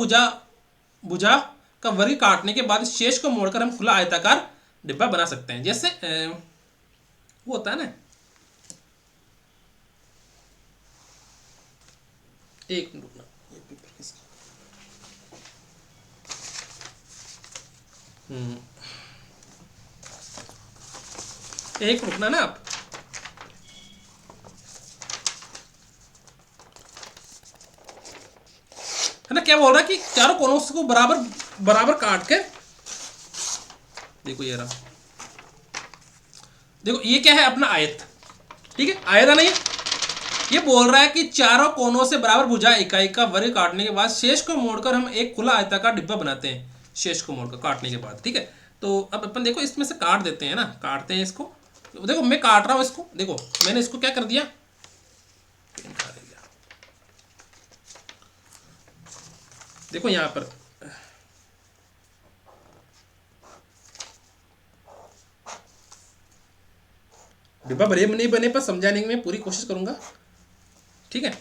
भुजा का वर्ग काटने के बाद शेष को मोड़कर हम खुला आयताकार डिब्बा बना सकते हैं। जैसे वो होता है ना, एक मिनट रुकना, एक रुकना ना आप, है ना। क्या बोल रहा है कि चारों कोनों को बराबर काट के देखो ये रहा, देखो ये क्या है अपना आयत, ठीक है, आयत है नहीं। ये बोल रहा है कि चारों कोनों से बराबर भुजा इकाई का वर्ग काटने के बाद शेष को मोड़कर हम एक खुला आयताकार डिब्बा बनाते हैं, शेष को मोड़कर काटने के बाद, ठीक है। तो अब अपन देखो इसमें से काट देते हैं ना, काटते हैं इसको। देखो मैं काट रहा हूं इसको, देखो मैंने इसको क्या कर दिया, देखो यहां पर डिब्बा बड़े नहीं बने पर समझाने की मैं पूरी कोशिश करूंगा, ठीक है।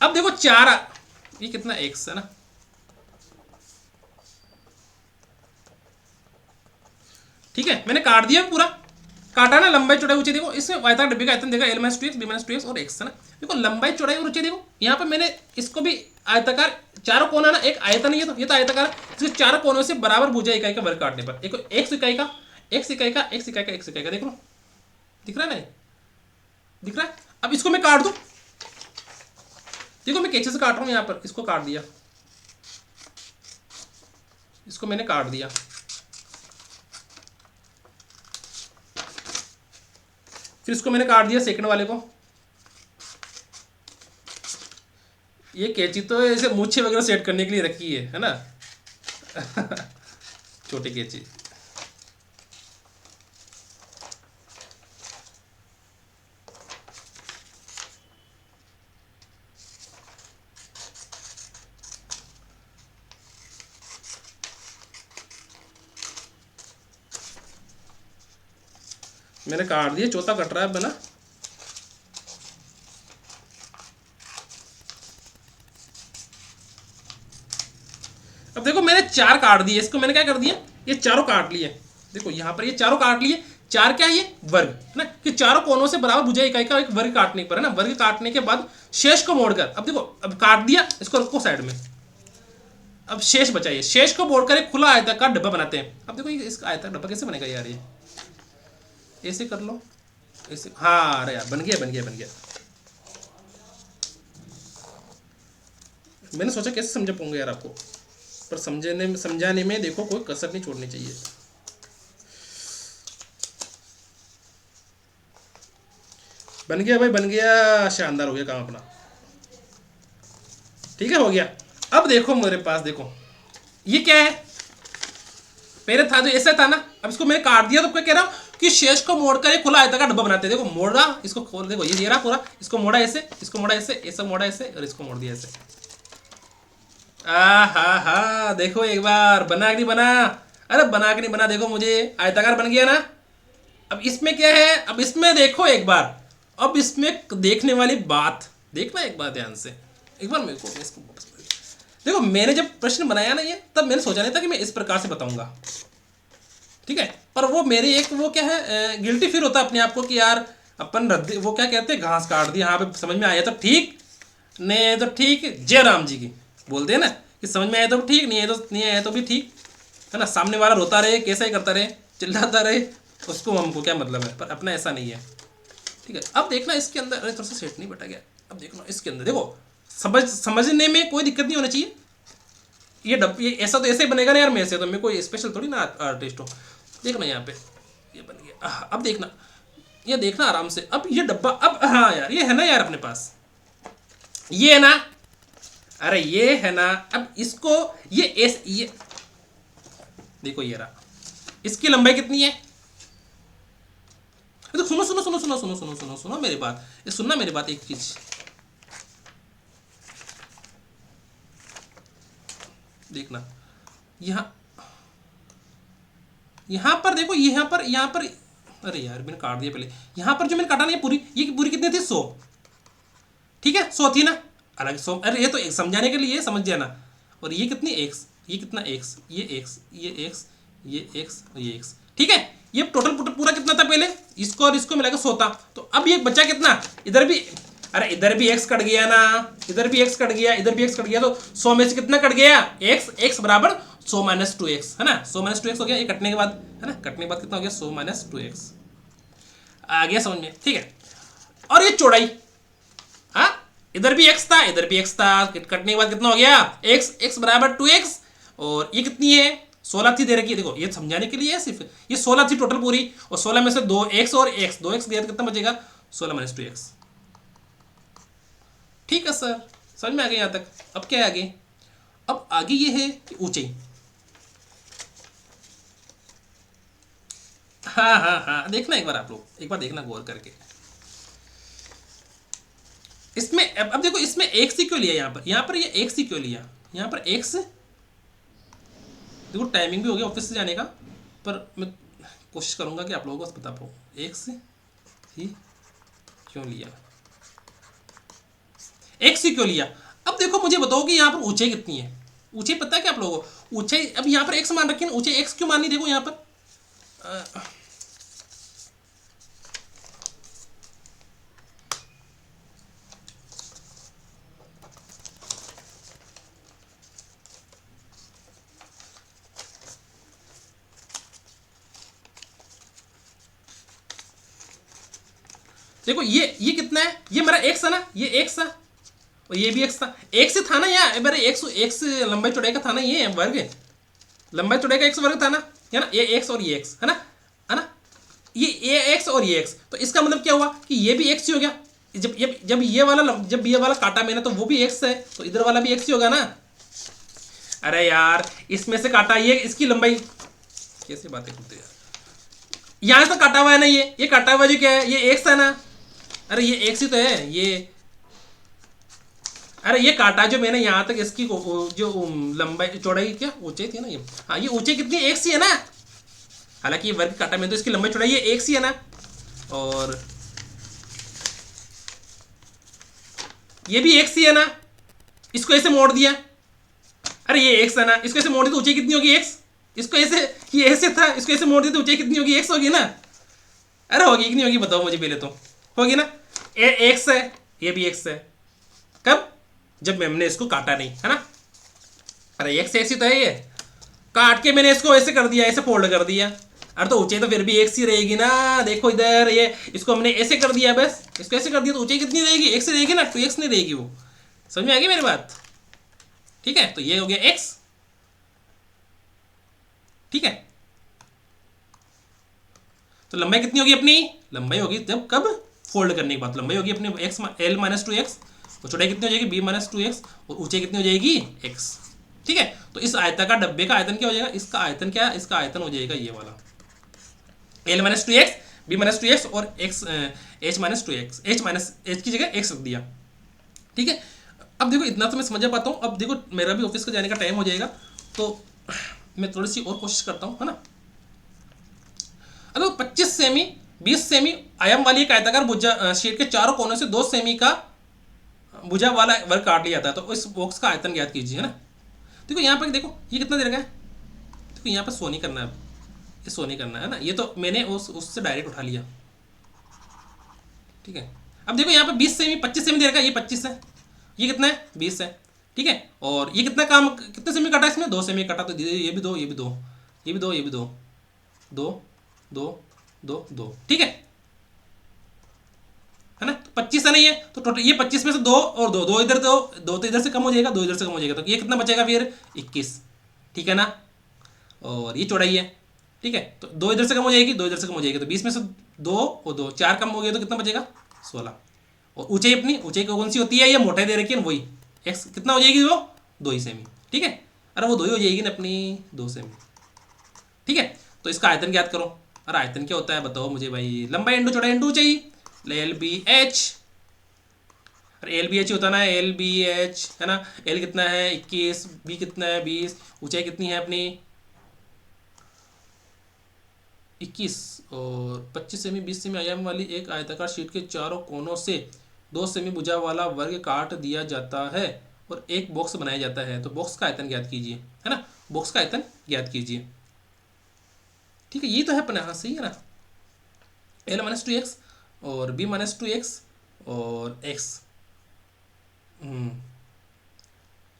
अब देखो चार, ये कितना एक्स है ना, ठीक है, मैंने काट दिया पूरा, काटा ना, लंबाई चौड़ाई ऊंचाई देखो, इसमें आयताकार डिब्बे का आयतन देखा l - 2x b - 2x और x है ना। देखो लंबाई चौड़ाई और ऊंचाई देखो, यहाँ पे मैंने इसको भी आयताकार, चारों कोना ना, एक आयतन ही है, तो ये तो आयताकार, इसके चारों कोनों से बराबर भुजा इकाई का वर्ग काटने पर, एक x इकाई का, x इकाई का, x इकाई का, x इकाई का, देख लो दिख रहा है ना, दिख रहा है। अब इसको मैं काट दूं, देखो मैं कैसे से काट रहा हूं, यहां पर इसको काट दिया, इसको मैंने काट दिया, फिर इसको मैंने काट दिया सेकंड वाले को। ये कैंची तो ऐसे मूछे वगैरह सेट करने के लिए रखी है ना छोटी कैंची। मैंने काट दिया, चौथा कट रहा है बना। अब देखो मैंने चार काट दिए, इसको मैंने क्या कर दिया, ये चारों काट लिए, देखो यहां पर ये चारों काट लिए, चार क्या है ये वर्ग है ना, कि चारों कोनों से बराबर भुजा इकाई का एक वर्ग काटने पर है ना, वर्ग काटने के बाद शेष को मोड़कर, अब देखो अब काट दिया, इसको रखो साइड में, अब शेष बचाइए, शेष को मोड़कर एक खुला आयताकार डब्बा बनाते हैं। अब देखो ये इसका आयताकार डब्बा कैसे बनेगा यार, ये ऐसे कर लो, ऐसे, हाँ अरे यार बन गया बन गया बन गया। मैंने सोचा कैसे समझा पाऊंगा यार आपको, पर समझाने में देखो कोई कसर नहीं छोड़नी चाहिए। बन गया भाई, बन गया, शानदार हो गया काम अपना, ठीक है, हो गया। अब देखो मेरे पास, देखो ये क्या है, पहले था जो ऐसा था ना, अब इसको मैंने काट दिया, तो क्या कह रहा हूं कि शेष को मोड़कर एक खुला आयताकार डब्बा बनाते हैं। देखो मोड़ा, इसको खोल, देखो ये रहा पूरा, इसको मोड़ा ऐसे, इसको मोड़ा ऐसे, ऐसा मोड़ा ऐसे, और इसको मोड़ दिया ऐसे। हा देखो एक बार बना कि नहीं बना, अरे बना कि नहीं बना, देखो मुझे आयताकार बन गया ना। अब इसमें क्या है, अब इसमें देखो एक बार, अब इसमें देखने वाली बात देखना एक बार ध्यान से, एक बार मेरे को इसको देखो, मैंने जब प्रश्न बनाया ना ये, तब मैंने सोचा नहीं था कि मैं इस प्रकार से बताऊंगा, ठीक है, पर वो मेरी एक वो क्या है, गिल्टी फील होता है अपने आप को कि यार अपन रद्दी, वो क्या कहते हैं, घास काट दी, हाँ पे समझ में आया तो ठीक, नहीं आया तो ठीक, जय राम जी की बोलते हैं ना, कि समझ में आया तो ठीक, नहीं आया तो भी ठीक है ना, सामने वाला रोता रहे, कैसा ही करता रहे, चिल्लाता रहे, उसको हमको क्या मतलब है, पर अपना ऐसा नहीं है, ठीक है। अब देखना इसके अंदर, अरे थोड़ा सा सेट नहीं बटा गया, अब देखना इसके अंदर, देखो समझने में कोई दिक्कत नहीं होनी चाहिए, ये डब्बा, ये ऐसा तो ऐसे ही बनेगा ना यार, मैं ऐसे तो मैं कोई स्पेशल थोड़ी ना आर्टिस्ट हो। देखना यहाँ पे ये बन गया, अब देखना, ये देखना आराम से, अब ये डब्बा, अब हाँ यार ये है ना यार अपने पास, ये है ना, अरे ये है ना, अब इसको ये देखो ये रहा, इसकी लंबाई कितनी है, तो सुनो सुनो सुनो सुनो सुनो सुनो सुनो सुनो मेरी बात, ये सुनना मेरी बात, एक चीज देखना, यहाँ पर देखो, यहाँ पर अरे यार मैंने काट दिया पहले, यहाँ पर जो मैंने काटा ना, ये पूरी कितनी थी, 100, ठीक है, 100 थी ना, अलग 100, अरे ये तो एक समझाने के लिए समझ जाना, और ये कितनी x, ये कितना x, ये x, ये x, ये x और ये x, ठीक है, ये टोटल पूरा कितना था पहले, इसको और इसको मिलाकर 100 था, तो अब ये बचा कितना, इधर भी, अरे इधर भी x कट गया ना, इधर भी x कट गया, इधर भी x कट गया, तो 100 में से कितना कट गया, x बराबर 100 - 2x है ना, 100 - 2x हो गया, ये कटने के बाद है ना, कटने के बाद कितना हो गया, 100 - 2x आ गया समझ में, ठीक है। और ये चौड़ाई, हाँ इधर भी x था, इधर भी x था, कटने के बाद कितना हो गया, x बराबर 2x, और ये कितनी है, 16 थी दे रखी है, देखो ये समझाने के लिए है सिर्फ, ये 16 थी टोटल पूरी, और 16 में से 2x और x, 2x दिया तो कितना बचेगा 16 माइनस 2x। ठीक है सर, समझ में आ गया यहाँ तक। अब क्या है आगे, अब आगे ये है कि ऊंचाई, हाँ हाँ हाँ, देखना एक बार आप लोग, एक बार देखना गौर करके इसमें। अब देखो इसमें एक्स ही क्यों लिया, यहाँ पर ये एक्स ही क्यों लिया, यहाँ पर एक्स, देखो टाइमिंग भी हो गया ऑफिस से जाने का, पर मैं कोशिश करूंगा कि आप लोगों को बता पाऊँ एक्स ही क्यों लिया, एक्स ही क्यों लिया। अब देखो मुझे बताओ कि यहाँ पर ऊंचाई कितनी है, ऊंचाई पता है क्या आप लोगों को, ऊंचाई अब यहाँ पर एक्स मान रखी है ना, ऊंचाई एक्स क्यों माननी, देखो यहाँ पर देखो ये कितना है, ये मेरा एक्स है ना, ये एक्स है और ये भी एक्स था, एक्स ही था ना यार मेरे, एक्स एक्स लंबाई चौड़ाई का था ना, ये वर्ग लंबाई चौड़ाई का एक्स वर्ग था ना, है ना, ये एक्स और ये एक्स है ना, है ना, ये एक्स और ये एक्स, तो इसका मतलब क्या हुआ कि ये भी एक्स ही हो गया, जब ये वाला काटा मैंने तो वो भी एक्स है, तो इधर वाला भी एक्स ही होगा ना। अरे यार इसमें से काटा, ये इसकी लंबाई, कैसे बातें करते यार, यहां से काटा हुआ है ना, ये काटा हुआ जो क्या है, ये एक्स है ना, अरे ये एक्स ही तो है ये, अरे ये काटा जो मैंने यहाँ तक इसकी जो लंबाई चौड़ाई क्या ऊंचाई थी ना ये, हाँ ये ऊंचाई कितनी एक्स ही है ना, हालांकि ये वर्ग काटा में तो इसकी लंबाई चौड़ाई ये एक्स ही है ना, और ये भी एक्स ही है ना, इसको ऐसे मोड़ दिया, अरे ये एक्स है ना, इसको ऐसे मोड़ दिया तो ऊंचाई कितनी होगी एक्स, इसको ऐसे, ये ऐसे था, इसको ऐसे मोड़ दिया तो ऊंचाई कितनी होगी एक्स होगी ना, अरे होगी कि नहीं होगी बताओ मुझे पहले, तो होगी ना, एक्स है, ये भी एक्स है, कब, जब मैंने इसको काटा नहीं है ना, अरे एक्स एक्स ही तो है, ये काट के मैंने इसको ऐसे कर दिया, ऐसे फोल्ड कर दिया, अरे तो ऊंचाई तो फिर भी एक्स ही रहेगी ना, देखो इधर ये इसको हमने ऐसे कर दिया, बस इसको ऐसे कर दिया तो ऊंचाई कितनी रहेगी, एक्स ही रहेगी ना, टू एक्स नहीं रहेगी वो, समझ में आ गई मेरी बात। ठीक है, तो ये हो गया एक्स, ठीक है, तो लंबाई कितनी होगी अपनी, लंबाई होगी जब कब फोल्ड करने के बाद, लंबाई होगी अपनी x L minus two x, और चौड़ाई कितनी हो जाएगी बी माइनस टू एक्स, और ऊंचाई कितनी हो जाएगी एक्स। ठीक है, तो इस आयताकार डब्बे का आयतन क्या हो जाएगा, इसका आयतन क्या है, इसका आयतन हो जाएगा ये वाला L minus two x, B minus two x और x H minus two x, H minus H की जगह एक्स रख दिया। ठीक है, अब देखो इतना तो मैं समझ पाता हूँ, अब देखो मेरा भी ऑफिस को जाने का टाइम हो जाएगा, तो मैं थोड़ी सी और कोशिश करता हूँ, है ना। अब 25 सेमी 20 सेमी आयाम वाली एक आयताकार भुजा शीट के चारों कोनों से 2 सेमी का भुजा वाला वर्ग काट लिया जाता है, तो इस बॉक्स का आयतन ज्ञात कीजिए, है ना। देखो यहाँ पर देखो ये कितना दे रखा है, देखो यहाँ पर सो नहीं करना है, ये सो नहीं करना है ना, ये तो मैंने उससे डायरेक्ट उठा लिया। ठीक है, अब देखो यहाँ पे 20 सेमी 25 सेमी दे रखा है, ये 25 है, ये कितना है 20 है। ठीक है, और ये कितना काम कितने सेमी काटा इसमें, 2 सेमी काटा, तो ये भी 2 ये भी 2 ये भी 2 ये भी 2 2 2 2 2, ठीक है ना, 25 है नहीं है, तो टोटल ये 25 में से 2 और 2 2 इधर, 2 तो इधर से कम हो जाएगा, 2 इधर से कम हो जाएगा, तो ये कितना बचेगा फिर 21। ठीक है ना, और ये चौड़ाई है। ठीक है, तो 2 इधर से कम हो जाएगी, 2 इधर से कम हो जाएगी, तो 20 में से 2 और 2 4 कम हो गया, तो कितना बचेगा 16। और ऊंचाई अपनी ऊंचाई कौन सी होती है, ये मोटाई दे रखी है ना, वही एक्स कितना हो जाएगी वो 2 ही सेमी। ठीक है, अरे वो 2 ही हो जाएगी ना अपनी 2 सेमी। ठीक है, तो इसका आयतन ज्ञात करो। अरे आयतन क्या होता है बताओ मुझे भाई, लंबाई इंटू चौड़ाई इंटू ऊंचाई, एल बी एच, अरे एल बी एच होता है ना, एल बी एच है ना, एल कितना है 21, बी कितना है 20, ऊंचाई कितनी है अपनी 21, और 25 सेमी 20 सेमी आयाम वाली एक आयताकार शीट के चारों कोनों से 2 सेमी भुजा वाला वर्ग काट दिया जाता है और एक बॉक्स बनाया जाता है, तो बॉक्स का आयतन ज्ञात कीजिए, है ना, बॉक्स का आयतन ज्ञात कीजिए। ठीक है, ये तो है अपना, हाँ सही है ना, एल माइनस टू एक्स और बी माइनस टू एक्स और एक्स,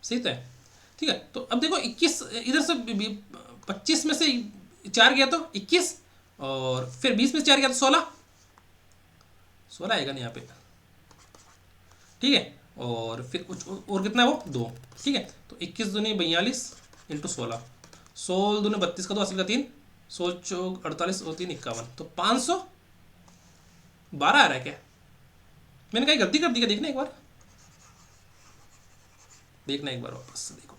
सही तो है। ठीक है, तो अब देखो 21 इधर से 25 में से 4 गया तो 21, और फिर 20 में से 4 गया तो 16 16 आएगा ना यहाँ पे। ठीक है, और फिर कुछ और कितना है वो 2। ठीक है, तो 21 दूनी 42 इंटू 16 16 दूने 32 का 2 हासिल का 3, 16 चौक 48 और 3 51, तो 512 आ रहा है क्या? मैंने कहीं गलती कर दी क्या? देखना एक बार, देखना एक बार वापस से देखो।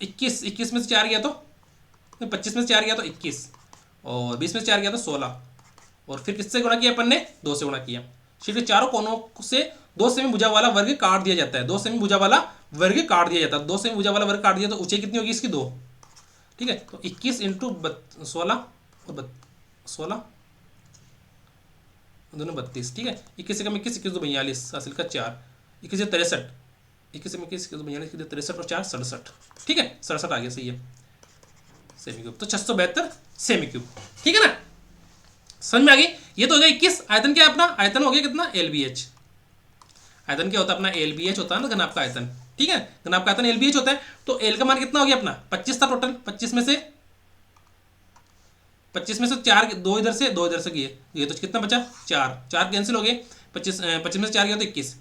21 में से 4 गया तो 25 में से 4 गया तो 21, और 20 में से 4 गया तो 16, और फिर किससे गुणा किया अपन ने? 2 से गुणा किया। शीट के चारों कोनों से 2 सेमी भुजा वाला वर्ग काट दिया जाता है, 2 सेमी भुजा वाला वर्ग काट दिया जाता है, 2 सेमी भुजा वाला वर्ग काट दिया तो ऊंचाई कितनी होगी इसकी? 2। ठीक है, तो 21 इंटू 16 और 16 दोनों 32। ठीक है, 21 से कम 21, 21 दो 42 हासिल का 4, 21 से 63, 21 से 21 दो 42, 63 और 4 67। ठीक है, 67 आ गया, सही है सेमी क्यूब। तो 672 सेमी क्यूब। ठीक है ना, समझ में आ गई? ये तो हो गया 21। आयतन क्या है अपना? आयतन हो गया कितना? LBH। आयतन क्या होता है अपना? LBH होता है ना, घनाभ का आयतन। ठीक है, घनाभ का आयतन LBH होता है। तो L का मान कितना हो गया अपना? 25 था टोटल। 25 में से 4, 2 इधर से 2 इधर से किए, ये तो कितना बचा? 4, 4 कैंसिल हो गए। 25 में से 4 गया तो 21,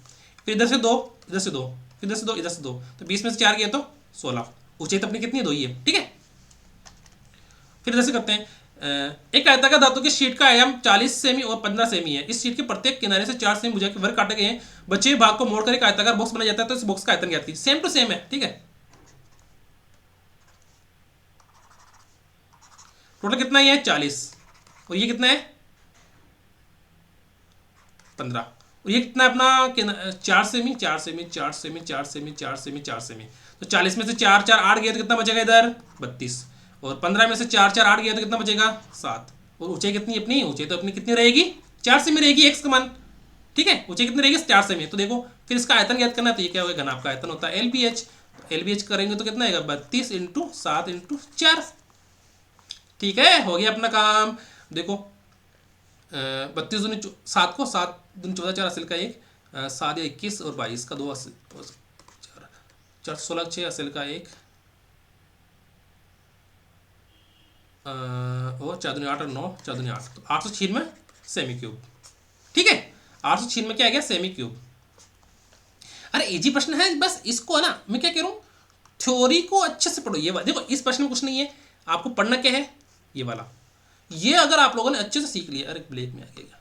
फिर इधर से 2, इधर से 2, फिर इधर से 2, इधर से 2, तो 20 में से 4 गया तो 16। ऊंचाई तो अपनी कितनी है? 2 ही है। ठीक है, फिर इधर से करते हैं। एक आयताकार धातु की शीट का आयाम 40 सेमी और 15 सेमी है। इस शीट के प्रत्येक किनारे से 4 सेमी भुजा के वर्ग काटे गए हैं। बचे हुए भाग को मोड़कर एक आयताकार बॉक्स बनाया जाता है। तो इस बॉक्स का आयतन ज्ञात कीजिए। सेम टू सेम है। ठीक है, टोटल कितना है? 40, और ये कितना है? 15, और ये कितना है अपना? 4 semi, 4 semi, 4 semi, 4 semi, 4 semi, 4 semi. तो 40 में से 4, 4 8 गया तो कितना बचेगा इधर? 32, और 15 में से 4, 4 8 गया तो कितना बचेगा? 7। और ऊंचाई कितनी अपनी? ऊंचाई तो अपनी कितनी रहेगी? 4 सेमी रहेगी, एक्स का मान। ठीक है, ऊंचाई कितनी रहेगी? 4 सेमी। तो देखो फिर इसका आयतन ज्ञात करना है, तो ये क्या होगा? घनाभ का आयतन होता है LBH। LBH करेंगे तो कितना आएगा? 32 इंटू 7 इंटू 4। ठीक है, हो गया अपना काम। देखो 32 दूनी 7 को 7 दूनी 14, 4 हासिल का 1, 7 या 21 और 22 का 2 4 16 6 हासिल का 1, और 4 दूनी 8 और 9, 4 दूनी 8, तो 896 सेमी क्यूब। ठीक है, 896 क्या आ गया? Semi cube. अरे इजी प्रश्न है, बस इसको ना मैं क्या कह रहा हूँ, थ्योरी को अच्छे से पढ़ो। ये देखो इस प्रश्न में कुछ नहीं है, आपको पढ़ना क्या है? ये वाला। ये अगर आप लोगों ने अच्छे से सीख लिया, अरे ब्लैक में आ गया,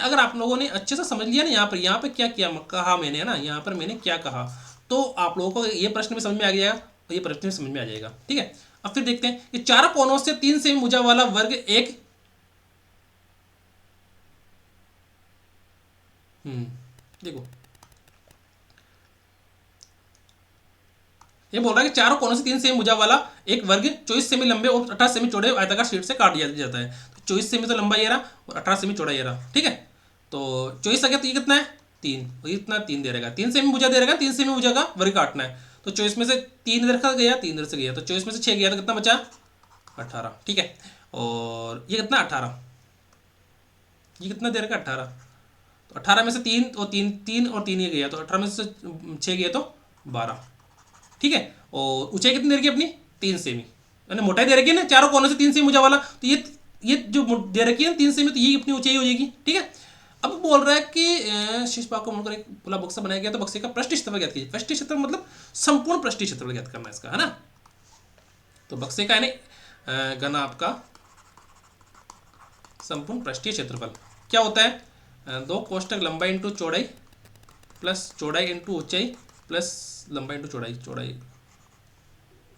अगर आप लोगों ने अच्छे से समझ लिया ना, यहाँ पे क्या क्या कहा मैंने ना, यहाँ पर मैंने क्या कहा, तो आप लोगों को ये प्रश्न में समझ में आ जाएगा और ये प्रश्न में समझ में आ जाएगा। ठीक है, अब फिर देखते हैं कि चारों कोनों से 3 सेमी भुजा वाला वर्ग एक देखो ये बोल रहा है कि चारों कोनों से 3 सेमी भुजा वाला एक वर्ग 24 सेमी लंबे और 18 सेमी चौड़े आयताकार शीट से काट दिया जाता है। तो 24 सेमी तो लंबा ये रहा और 18 सेमी चौड़ा ये रहा। ठीक है, तो 24 आ गया, तो ये कितना है? 3, और ये कितना? 3 दे रहेगा। 3 सेमी भुजा दे रहेगा, 3 सेमी भुजा का वर्ग काटना है। तो 24 में से 3 इधर का गया, 3 इधर से गया, तो 24 में से 6 गया तो कितना बचा? 18। ठीक है, और ये कितना? 18, ये कितना दे रहेगा? 18, तो 18 में से 3 और 3 और 3 ये गया, तो 18 में से 6 गया तो 12। ठीक है, और ऊंचाई कितनी दे रखी है अपनी? 3 सेमी, यानी मोटाई दे रखी है ना, चारों कोनों से 3 सेमी ऊंचा वाला, तो ये जो दे रखी है ना 3 सेमी, तो ये अपनी ऊंचाई हो जाएगी। ठीक है, अब बोल रहा है कि शीर्ष भाग को मोड़कर एक खुला बक्सा बनाया गया, तो बक्से का पृष्ठ क्षेत्रफल ज्ञात कीजिए। पृष्ठ क्षेत्रफल मतलब संपूर्ण पृष्ठ क्षेत्रफल ज्ञात करना है इसका, है ना। तो बक्से का यानी घनाभ का संपूर्ण पृष्ठीय क्षेत्रफल क्या होता है? 2 कोष्टक लंबाई इंटू चौड़ाई प्लस चौड़ाई इंटू ऊंचाई प्लस लंबाई इंटू चौड़ाई,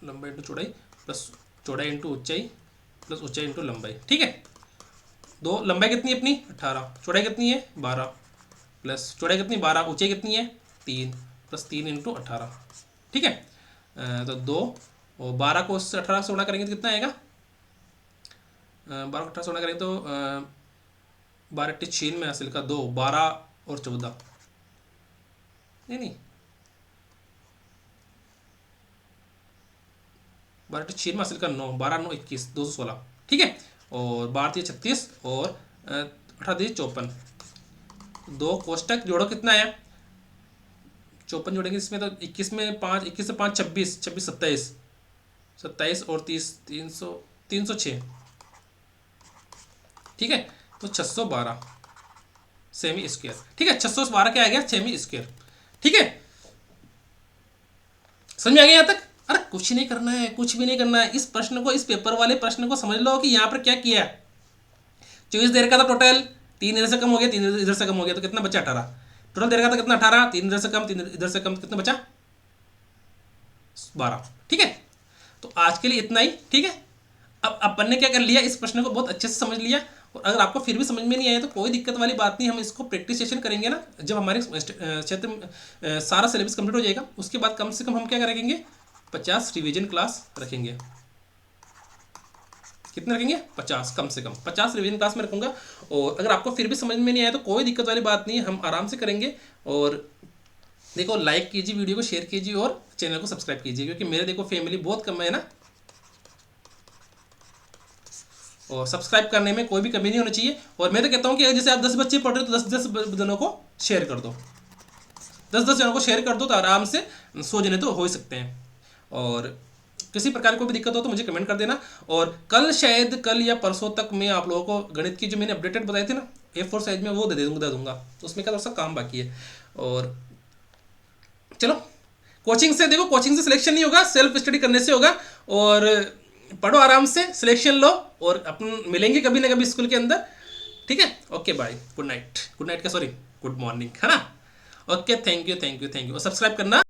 लंबाई इंटू चौड़ाई प्लस चौड़ाई इंटू ऊंचाई प्लस ऊंचाई इंटू लंबाई। ठीक है, दो लंबाई कितनी है अपनी? 18, चौड़ाई कितनी है? 12, प्लस चौड़ाई कितनी? 12, ऊंचाई कितनी है? 3, प्लस 3 इंटू 18। ठीक है, तो 2 और 12 को उससे 18 से गुणा करेंगे तो कितना आएगा? 12 को 18 से गुणा करेंगे तो 12 8 6 में हासिल का 2, 12 और 14, नहीं 12 6 में हासिल का 9, 12 9 21, 216। ठीक है, और 12 36 और 18 54। 2 कोष्टक जोड़ो, कितना है? 54 जोड़ेंगे इसमें तो 21 में 5, 21 से 5 26, 26 27, 27 और 30 306। ठीक है, तो 612 सेमी स्क्वायर। ठीक है, 612 क्या आ गया? Semi square. ठीक है, समझ में आ गया यहाँ तक? अरे कुछ नहीं करना है, कुछ भी नहीं करना है। इस प्रश्न को, इस पेपर वाले प्रश्न को समझ लो कि यहाँ पर क्या किया है। 24 दे रखा था टोटल, 3 इधर से कम हो गया, 3 इधर से कम हो गया, तो कितना बचा? 18। टोटल दे रखा था कितना? 18, 3 इधर से कम, 3 इधर से कम, कितना बचा? 12। ठीक है, तो आज के लिए इतना ही। ठीक है, अब अपन ने क्या कर लिया, इस प्रश्न को बहुत अच्छे से समझ लिया। और अगर आपको फिर भी समझ में नहीं आया तो कोई दिक्कत वाली बात नहीं, हम इसको प्रैक्टिस सेशन करेंगे ना, जब हमारे क्षेत्र में सारा सिलेबस कंप्लीट हो जाएगा, उसके बाद कम से कम हम क्या करेंगे, 50 रिवीजन क्लास रखेंगे। कितने रखेंगे? 50, कम से कम 50 रिवीजन क्लास में रखूंगा। और अगर आपको फिर भी समझ में नहीं आया तो कोई दिक्कत वाली बात नहीं, हम आराम से करेंगे। और देखो, लाइक कीजिए, वीडियो को शेयर कीजिए और चैनल को सब्सक्राइब कीजिए, क्योंकि मेरे देखो फैमिली बहुत कम है ना, और सब्सक्राइब करने में कोई भी कमी नहीं होनी चाहिए। और मैं तो कहता हूँ कि जैसे आप 10 बच्चे पढ़ रहे हो तो 10-10 जनों को शेयर कर दो, 10-10 जनों को शेयर कर दो, तो आराम से 100 जने तो हो ही सकते हैं। और किसी प्रकार की कोई भी दिक्कत हो तो मुझे कमेंट कर देना। और कल शायद, कल या परसों तक मैं आप लोगों को गणित की जो मैंने अपडेटेड बताई थी ना A4 साइज में, वो दे दूंगा। तो उसमें क्या थोड़ा सा काम बाकी है। और चलो, कोचिंग से देखो, कोचिंग से सिलेक्शन नहीं होगा, सेल्फ स्टडी करने से होगा। और पढ़ो आराम से, सिलेक्शन लो, और अपन मिलेंगे कभी ना कभी स्कूल के अंदर। ठीक है, okay bye, good night. Good night का सॉरी, गुड मॉर्निंग, है ना। Okay, thank you, thank you, thank you. और सब्सक्राइब करना